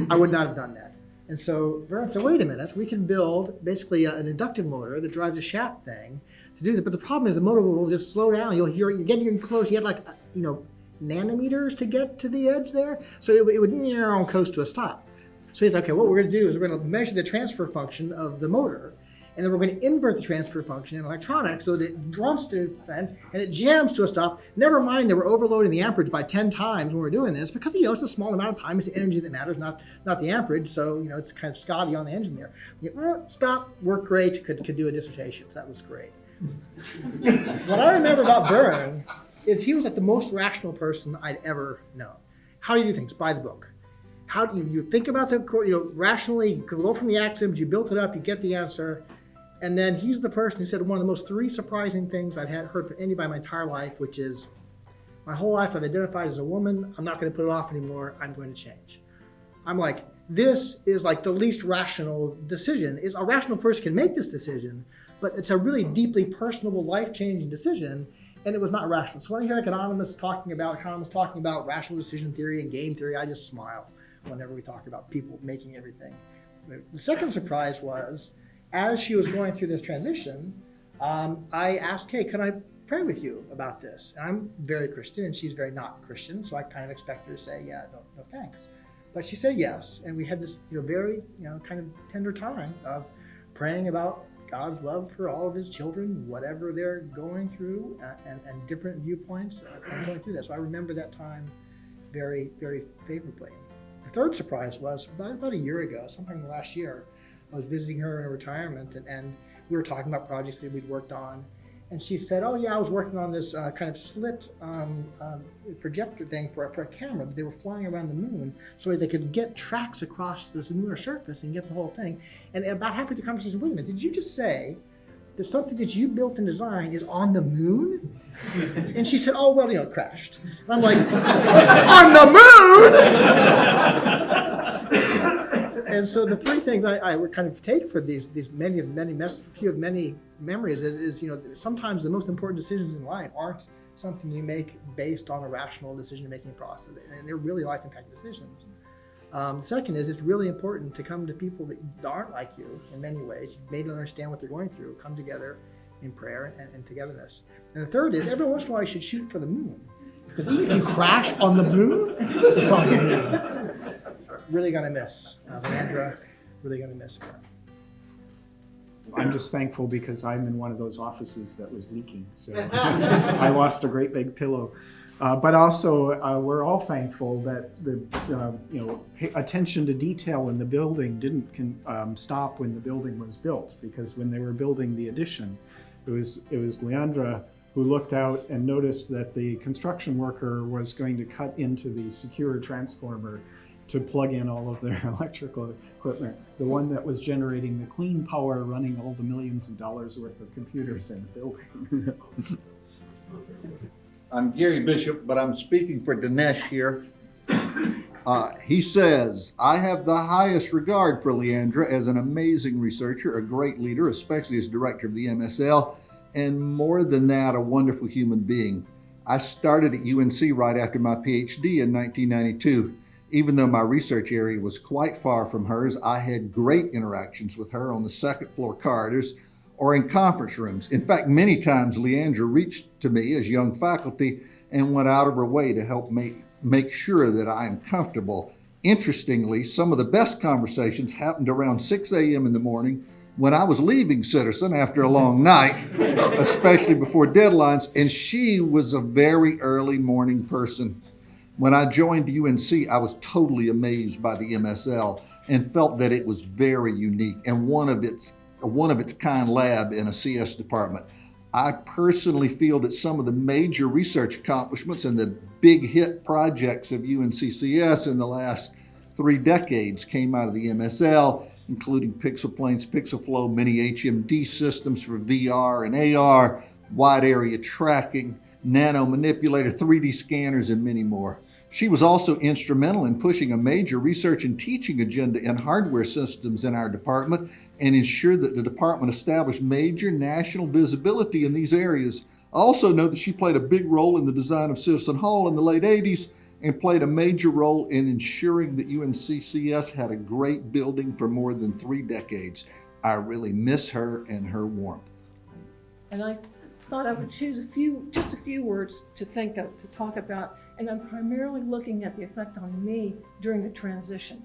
I would not have done that. And so Vern said, wait a minute, we can build basically an inductive motor that drives a shaft thing to do that. But the problem is the motor will just slow down. You'll hear it getting close. You have like, nanometers to get to the edge there. So it would coast to a stop. So he's like, okay, what we're going to do is we're going to measure the transfer function of the motor, and then we're going to invert the transfer function in electronics so that it runs to the end and it jams to a stop. Never mind that we're overloading the amperage by 10 times when we're doing this, because it's a small amount of time. It's the energy that matters, not the amperage. So it's kind of Scotty on the engine there. Stop, worked great, could do a dissertation. So that was great. What I remember about Vern is he was like the most rational person I'd ever known. How do you do things? By the book. How do you think about the, rationally, go from the axioms, you built it up, you get the answer. And then he's the person who said one of the most 3 surprising things I've heard from anybody my entire life, which is, my whole life I've identified as a woman, I'm not going to put it off anymore, I'm going to change. I'm like, this is like the least rational decision. A rational person can make this decision, but it's a really deeply personable, life-changing decision, and it was not rational. So when I hear economists talking about rational decision theory and game theory, I just smile whenever we talk about people making everything. The second surprise was, as she was going through this transition, I asked, hey, can I pray with you about this? And I'm very Christian, and she's very not Christian, so I kind of expect her to say, yeah, no thanks. But she said yes, and we had this very kind of tender time of praying about God's love for all of his children, whatever they're going through, and different viewpoints going through that. So I remember that time very, very favorably. The third surprise was about a year ago, sometime last year, I was visiting her in her retirement, and we were talking about projects that we'd worked on. And she said, oh yeah, I was working on this kind of slit projector thing for a camera. They were flying around the moon so they could get tracks across this lunar surface and get the whole thing. And about halfway through the conversation, wait a minute, did you just say that something that you built and designed is on the moon? And she said, oh, well, it crashed. And I'm like, on the moon? And so the 3 things I would kind of take for these many memories is sometimes the most important decisions in life aren't something you make based on a rational decision-making process, and they're really life-impacting decisions. Second is, it's really important to come to people that aren't like you in many ways. You maybe don't understand what they're going through. Come together in prayer and togetherness. And the third is, every once in a while you should shoot for the moon, because even if you crash on the moon, it's on the moon. Really gonna miss Leandra. Really gonna miss her. I'm just thankful because I'm in one of those offices that was leaking, so I lost a great big pillow. But also, we're all thankful that the attention to detail in the building didn't stop when the building was built, because when they were building the addition, it was Leandra who looked out and noticed that the construction worker was going to cut into the secure transformer to plug in all of their electrical equipment, the one that was generating the clean power running all the millions of dollars worth of computers in the building. I'm Gary Bishop, but I'm speaking for Dinesh here. He says, I have the highest regard for Leandra as an amazing researcher, a great leader, especially as director of the MSL, and more than that, a wonderful human being. I started at UNC right after my PhD in 1992. Even though my research area was quite far from hers, I had great interactions with her on the second floor corridors or in conference rooms. In fact, many times Leandra reached to me as young faculty and went out of her way to help make sure that I am comfortable Interestingly, some of the best conversations happened around 6 a.m. in the morning when I was leaving Citizen after a long night, especially before deadlines, and she was a very early morning person. When I joined UNC, I was totally amazed by the MSL and felt that it was very unique and one of its kind lab in a CS department. I personally feel that some of the major research accomplishments and the big hit projects of UNCCS in the last 3 decades came out of the MSL, including pixel planes, pixel flow, mini HMD systems for VR and AR, wide area tracking, nano manipulator, 3D scanners, and many more. She was also instrumental in pushing a major research and teaching agenda in hardware systems in our department and ensured that the department established major national visibility in these areas. I also know that she played a big role in the design of Citizen Hall in the late 80s and played a major role in ensuring that UNCCS had a great building for more than 3 decades. I really miss her and her warmth. And I thought I would choose just a few words to think of, to talk about, and I'm primarily looking at the effect on me during the transition.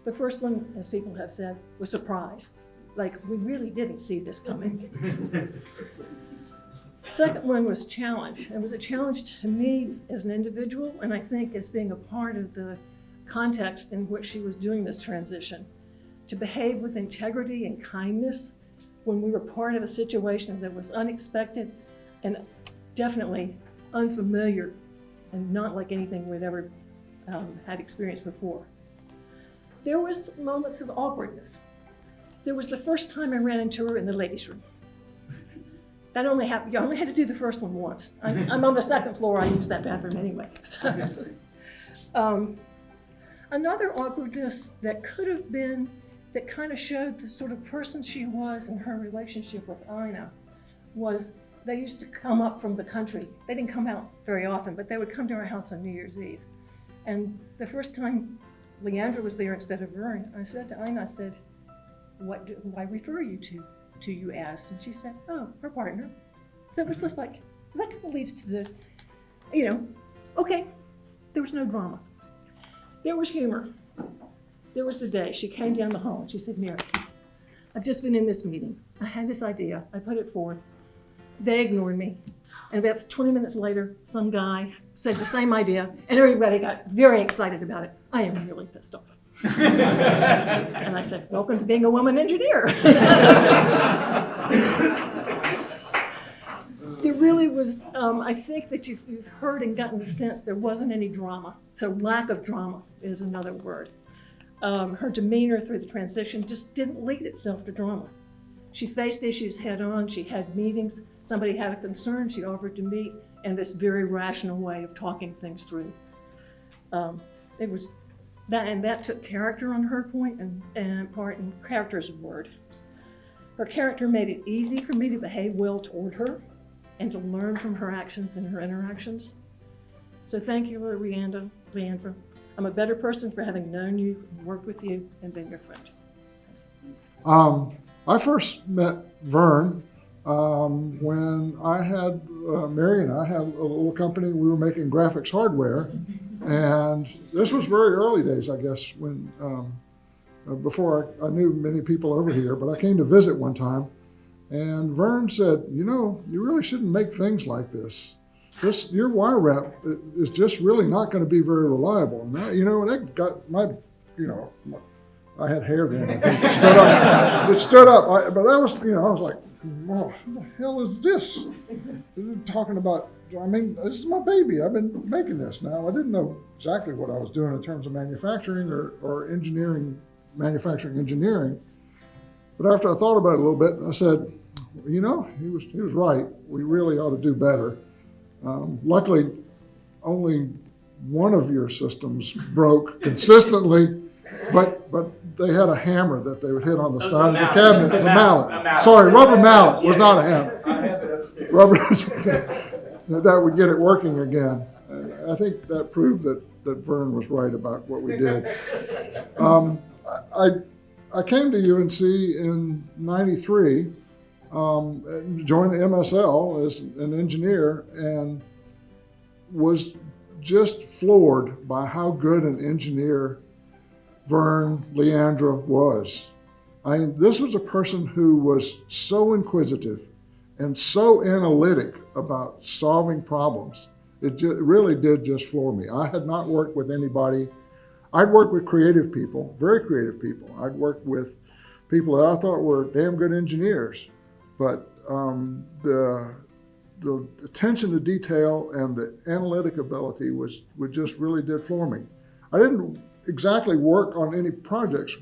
The first one, as people have said, was surprise. Like, we really didn't see this coming. Second one was challenge. It was a challenge to me as an individual, and I think as being a part of the context in which she was doing this transition, to behave with integrity and kindness when we were part of a situation that was unexpected and definitely unfamiliar and not like anything we'd ever had experienced before. There was moments of awkwardness. There was the first time I ran into her in the ladies' room. That only happened, you only had to do the first one once. I'm on the second floor, I use that bathroom anyway. Another awkwardness that could have been, that kind of showed the sort of person she was in her relationship with Ina, was they used to come up from the country. They didn't come out very often, but they would come to our house on New Year's Eve. And the first time Leandra was there instead of Vern, I said to Ina, I said, what do I refer you to you as? And she said, oh, her partner. So it was just like, so that kind of leads to the, okay, there was no drama. There was humor. There was the day she came down the hall and she said, Mary, I've just been in this meeting. I had this idea. I put it forth. They ignored me. And about 20 minutes later, some guy said the same idea and everybody got very excited about it. I am really pissed off. And I said, welcome to being a woman engineer. There really was, I think that you've heard and gotten the sense there wasn't any drama. So lack of drama is another word. Her demeanor through the transition just didn't lead itself to drama. She faced issues head on. She had meetings. Somebody had a concern. She offered to meet in this very rational way of talking things through. It was that, and that took character on her point, and character is a word. Her character made it easy for me to behave well toward her and to learn from her actions and her interactions. So thank you, Leandra. I'm a better person for having known you, worked with you, and been your friend. I first met Vern when I had, Mary and I had a little company. We were making graphics hardware. And this was very early days, I guess, when before I knew many people over here. But I came to visit one time, and Vern said, you really shouldn't make things like this. Your wire wrap is just really not going to be very reliable. And that got my, I had hair then, I think. It stood up. But I was, I was like, what the hell is this? Talking about, this is my baby. I've been making this now. I didn't know exactly what I was doing in terms of manufacturing or manufacturing engineering. But after I thought about it a little bit, I said, he was right. We really ought to do better. Luckily, only one of your systems broke consistently, but they had a hammer that they would hit on the side of the cabinet. It was a mallet. Sorry, rubber mallet was not a hammer. I have it upstairs. Rubber, that would get it working again. And I think that proved that Vern was right about what we did. I came to UNC in '93, joined the MSL as an engineer, and was just floored by how good an engineer Vern, Leandra was. This was a person who was so inquisitive and so analytic about solving problems. It really did just floor me. I had not worked with anybody. I'd worked with creative people, very creative people. I'd worked with people that I thought were damn good engineers, but the attention to detail and the analytic ability just really did floor me. I didn't exactly work on any projects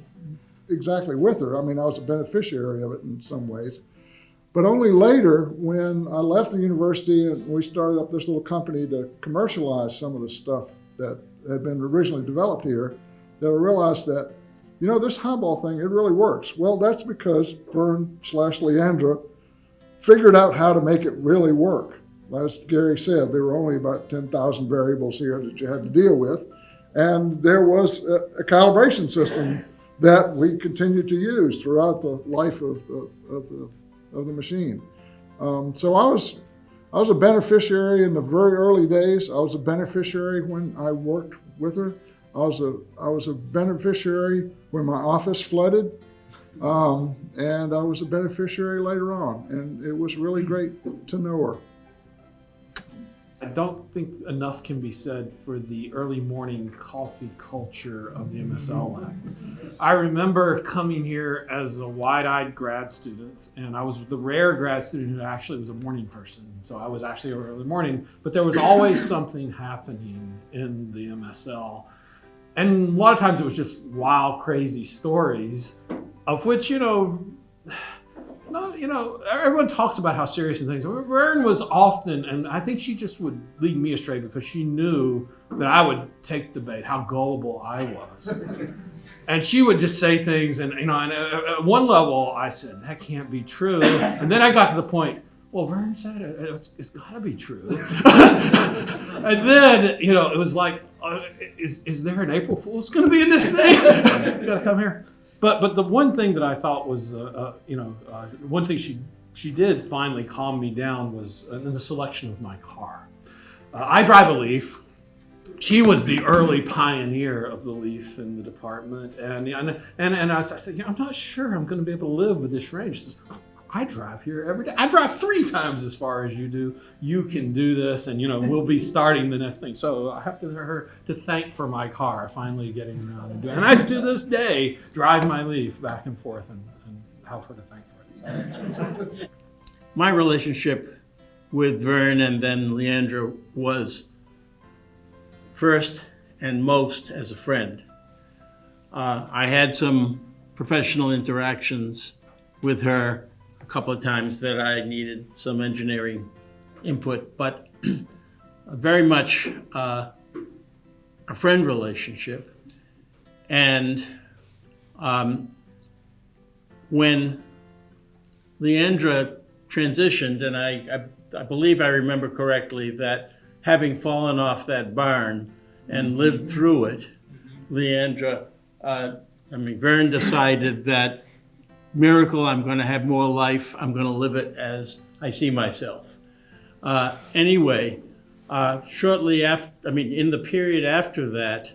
exactly with her. I mean, I was a beneficiary of it in some ways. But only later, when I left the university and we started up this little company to commercialize some of the stuff that had been originally developed here, that I realized that, this highball thing, it really works. Well, that's because Vern/Leandra figured out how to make it really work. As Gary said, there were only about 10,000 variables here that you had to deal with. And there was a calibration system that we continued to use throughout the life of the machine. So I was a beneficiary in the very early days. I was a beneficiary when I worked with her. I was a beneficiary when my office flooded, and I was a beneficiary later on. And it was really great to know her. I don't think enough can be said for the early morning coffee culture of the MSL lab. I remember coming here as a wide-eyed grad student, and I was the rare grad student who actually was a morning person. So I was actually early morning, but there was always something happening in the MSL. And a lot of times it was just wild, crazy stories, of which, everyone talks about how serious and things. Vern was often, and I think she just would lead me astray because she knew that I would take the bait, how gullible I was. And she would just say things, and at one level I said, that can't be true. And then I got to the point, well, Vern said it, it's gotta be true. And then, it was like, is there an April Fool's gonna be in this thing? You gotta come here. But the one thing that I thought was, one thing she did finally calm me down was in the selection of my car. I drive a Leaf. She was the early pioneer of the Leaf in the department, and I said, I'm not sure I'm going to be able to live with this range. She says, I drive here every day. I drive 3 times as far as you do. You can do this, and we'll be starting the next thing. So I have her to thank for my car finally getting around and doing it. And I to this day drive my Leaf back and forth and have her to thank for it. So. My relationship with Vern and then Leandra was first and most as a friend. I had some professional interactions with her a couple of times that I needed some engineering input, but very much a friend relationship. And when Leandra transitioned, and I believe I remember correctly that having fallen off that barn and lived through it, Leandra, Vern decided that miracle, I'm going to have more life. I'm going to live it as I see myself. Anyway, shortly after, in the period after that,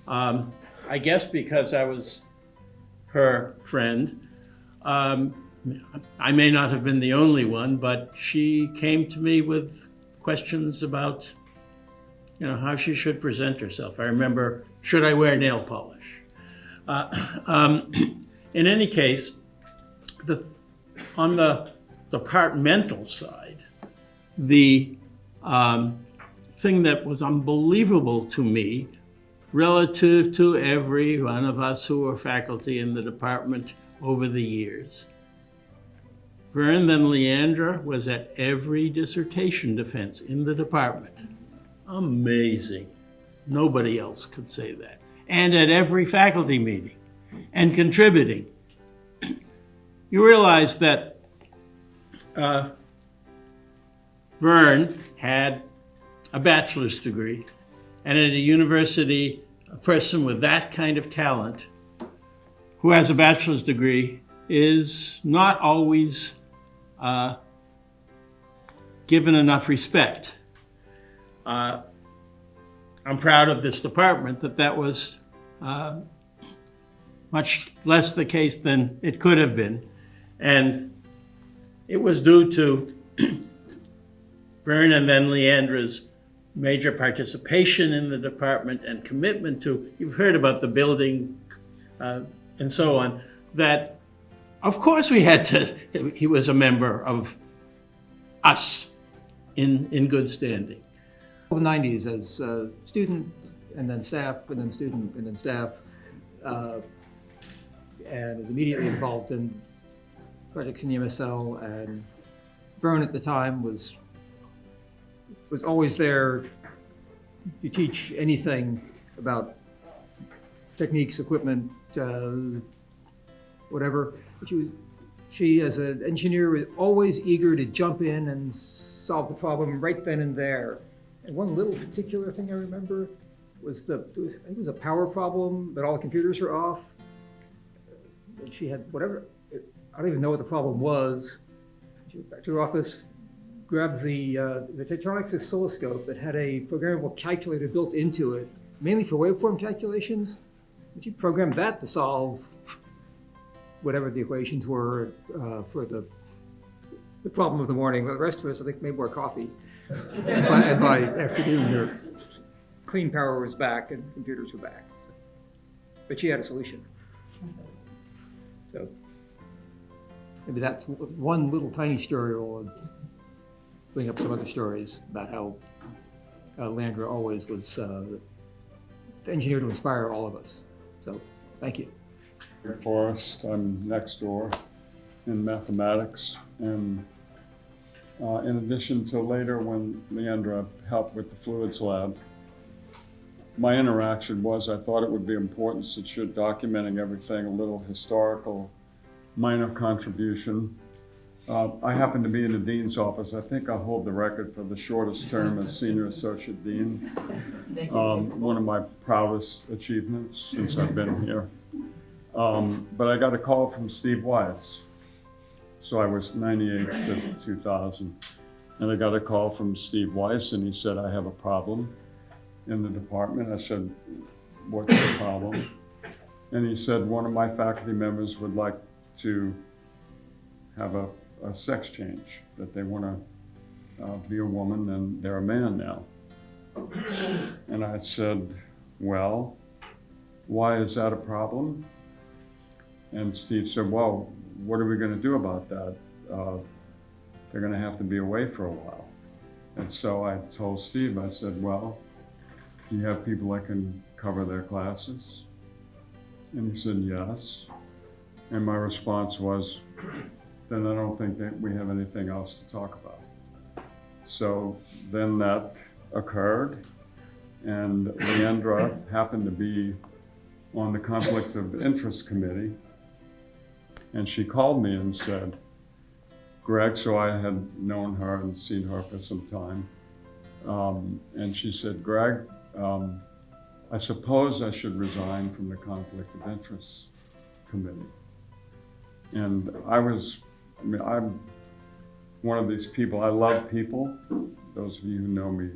I guess because I was her friend, I may not have been the only one, but she came to me with questions about, how she should present herself. I remember, should I wear nail polish? In any case, on the departmental side, the thing that was unbelievable to me relative to every one of us who were faculty in the department over the years, Vern, then Leandra, was at every dissertation defense in the department. Amazing. Nobody else could say that. And at every faculty meeting and contributing. You realize that Vern had a bachelor's degree, and at a university, a person with that kind of talent who has a bachelor's degree is not always given enough respect. I'm proud of this department that was much less the case than it could have been. And it was due to Vern and then Leandra's major participation in the department and commitment to, you've heard about the building and so on, that of course we had to, he was a member of us in good standing. The 90s as a student and then staff and then student and then staff, and was immediately involved in projects in the MSL, and Vern at the time was always there to teach anything about techniques, equipment, whatever. But she as an engineer was always eager to jump in and solve the problem right then and there. And one little particular thing I remember was I think it was a power problem, but all the computers were off. And she had whatever, I don't even know what the problem was. She went back to her office, grabbed the Tektronix oscilloscope that had a programmable calculator built into it, mainly for waveform calculations. And she programmed that to solve whatever the equations were for the problem of the morning. Well, the rest of us, I think, made more coffee. And by afternoon, clean power was back and computers were back. But she had a solution. So maybe that's one little tiny story. Will bring up some other stories about how Leandra always was the engineer to inspire all of us. So thank you. Forrest, I'm next door in mathematics, and in addition to later when Leandra helped with the fluids lab, my interaction was I thought it would be important, since you're documenting everything, a little historical minor contribution. I happen to be in the dean's office. I think I hold the record for the shortest term as senior associate dean. One of my proudest achievements since I've been here. But I got a call from Steve Weiss. So I was 98 to 2000. And I got a call from Steve Weiss, and he said, I have a problem in the department. I said, what's the problem? And he said, one of my faculty members would like to have a sex change, that they want to be a woman and they're a man now. And I said, well, why is that a problem? And Steve said, well, what are we going to do about that? They're going to have to be away for a while. And so I told Steve, I said, well, do you have people that can cover their classes? And he said, yes. And my response was, then I don't think that we have anything else to talk about. So then that occurred, and Leandra happened to be on the Conflict of Interest Committee, and she called me and said, Greg, so I had known her and seen her for some time, and she said, Greg, I suppose I should resign from the Conflict of Interest Committee. And I'm one of these people, I love people. Those of you who know me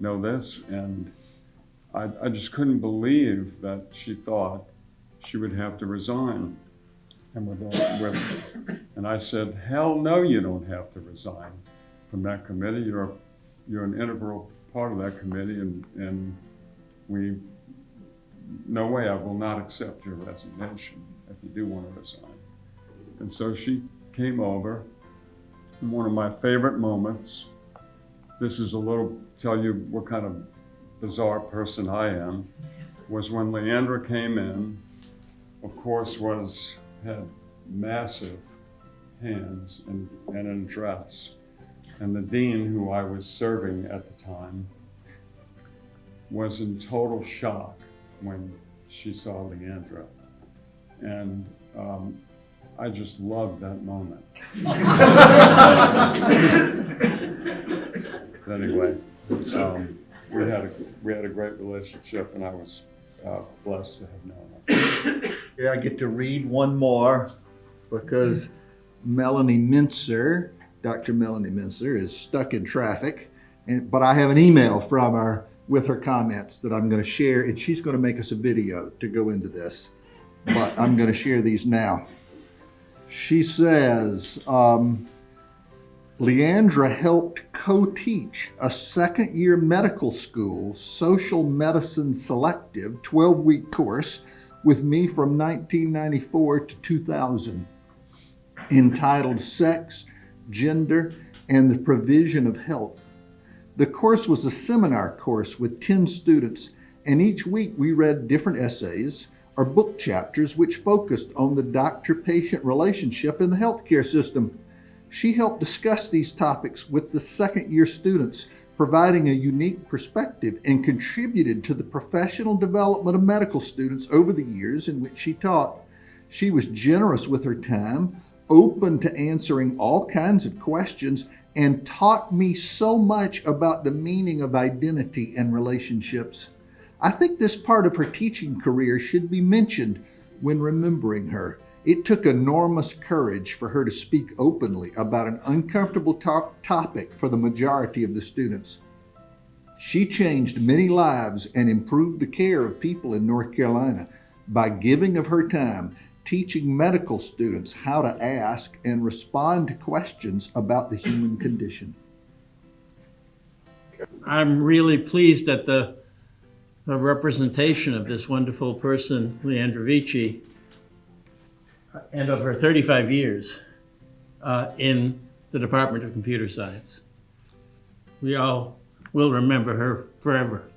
know this, and I just couldn't believe that she thought she would have to resign. And I said, hell no, you don't have to resign from that committee. You're an integral part of that committee, and no way, I will not accept your resignation if you do want to resign. And so she came over, and one of my favorite moments, this is a little, tell you what kind of bizarre person I am, was when Leandra came in, of course, had massive hands and an address. And the dean, who I was serving at the time, was in total shock when she saw Leandra. And I just loved that moment. Anyway, we had a great relationship, and I was blessed to have known her. Yeah, I get to read one more because Melanie Mincer, Dr. Melanie Mincer, is stuck in traffic, but I have an email from her with her comments that I'm going to share, and she's going to make us a video to go into this. but I'm going to share these now. She says, Leandra helped co-teach a second-year medical school social medicine selective 12-week course with me from 1994 to 2000, entitled Sex, Gender, and the Provision of Health. The course was a seminar course with 10 students, and each week we read different essays or book chapters which focused on the doctor-patient relationship in the healthcare system. She helped discuss these topics with the second-year students, providing a unique perspective, and contributed to the professional development of medical students over the years in which she taught. She was generous with her time, open to answering all kinds of questions, and taught me so much about the meaning of identity and relationships. I think this part of her teaching career should be mentioned when remembering her. It took enormous courage for her to speak openly about an uncomfortable topic for the majority of the students. She changed many lives and improved the care of people in North Carolina by giving of her time, teaching medical students how to ask and respond to questions about the human condition. I'm really pleased at the representation of this wonderful person, Leandra Vicci, and of her 35 years in the Department of Computer Science. We all will remember her forever.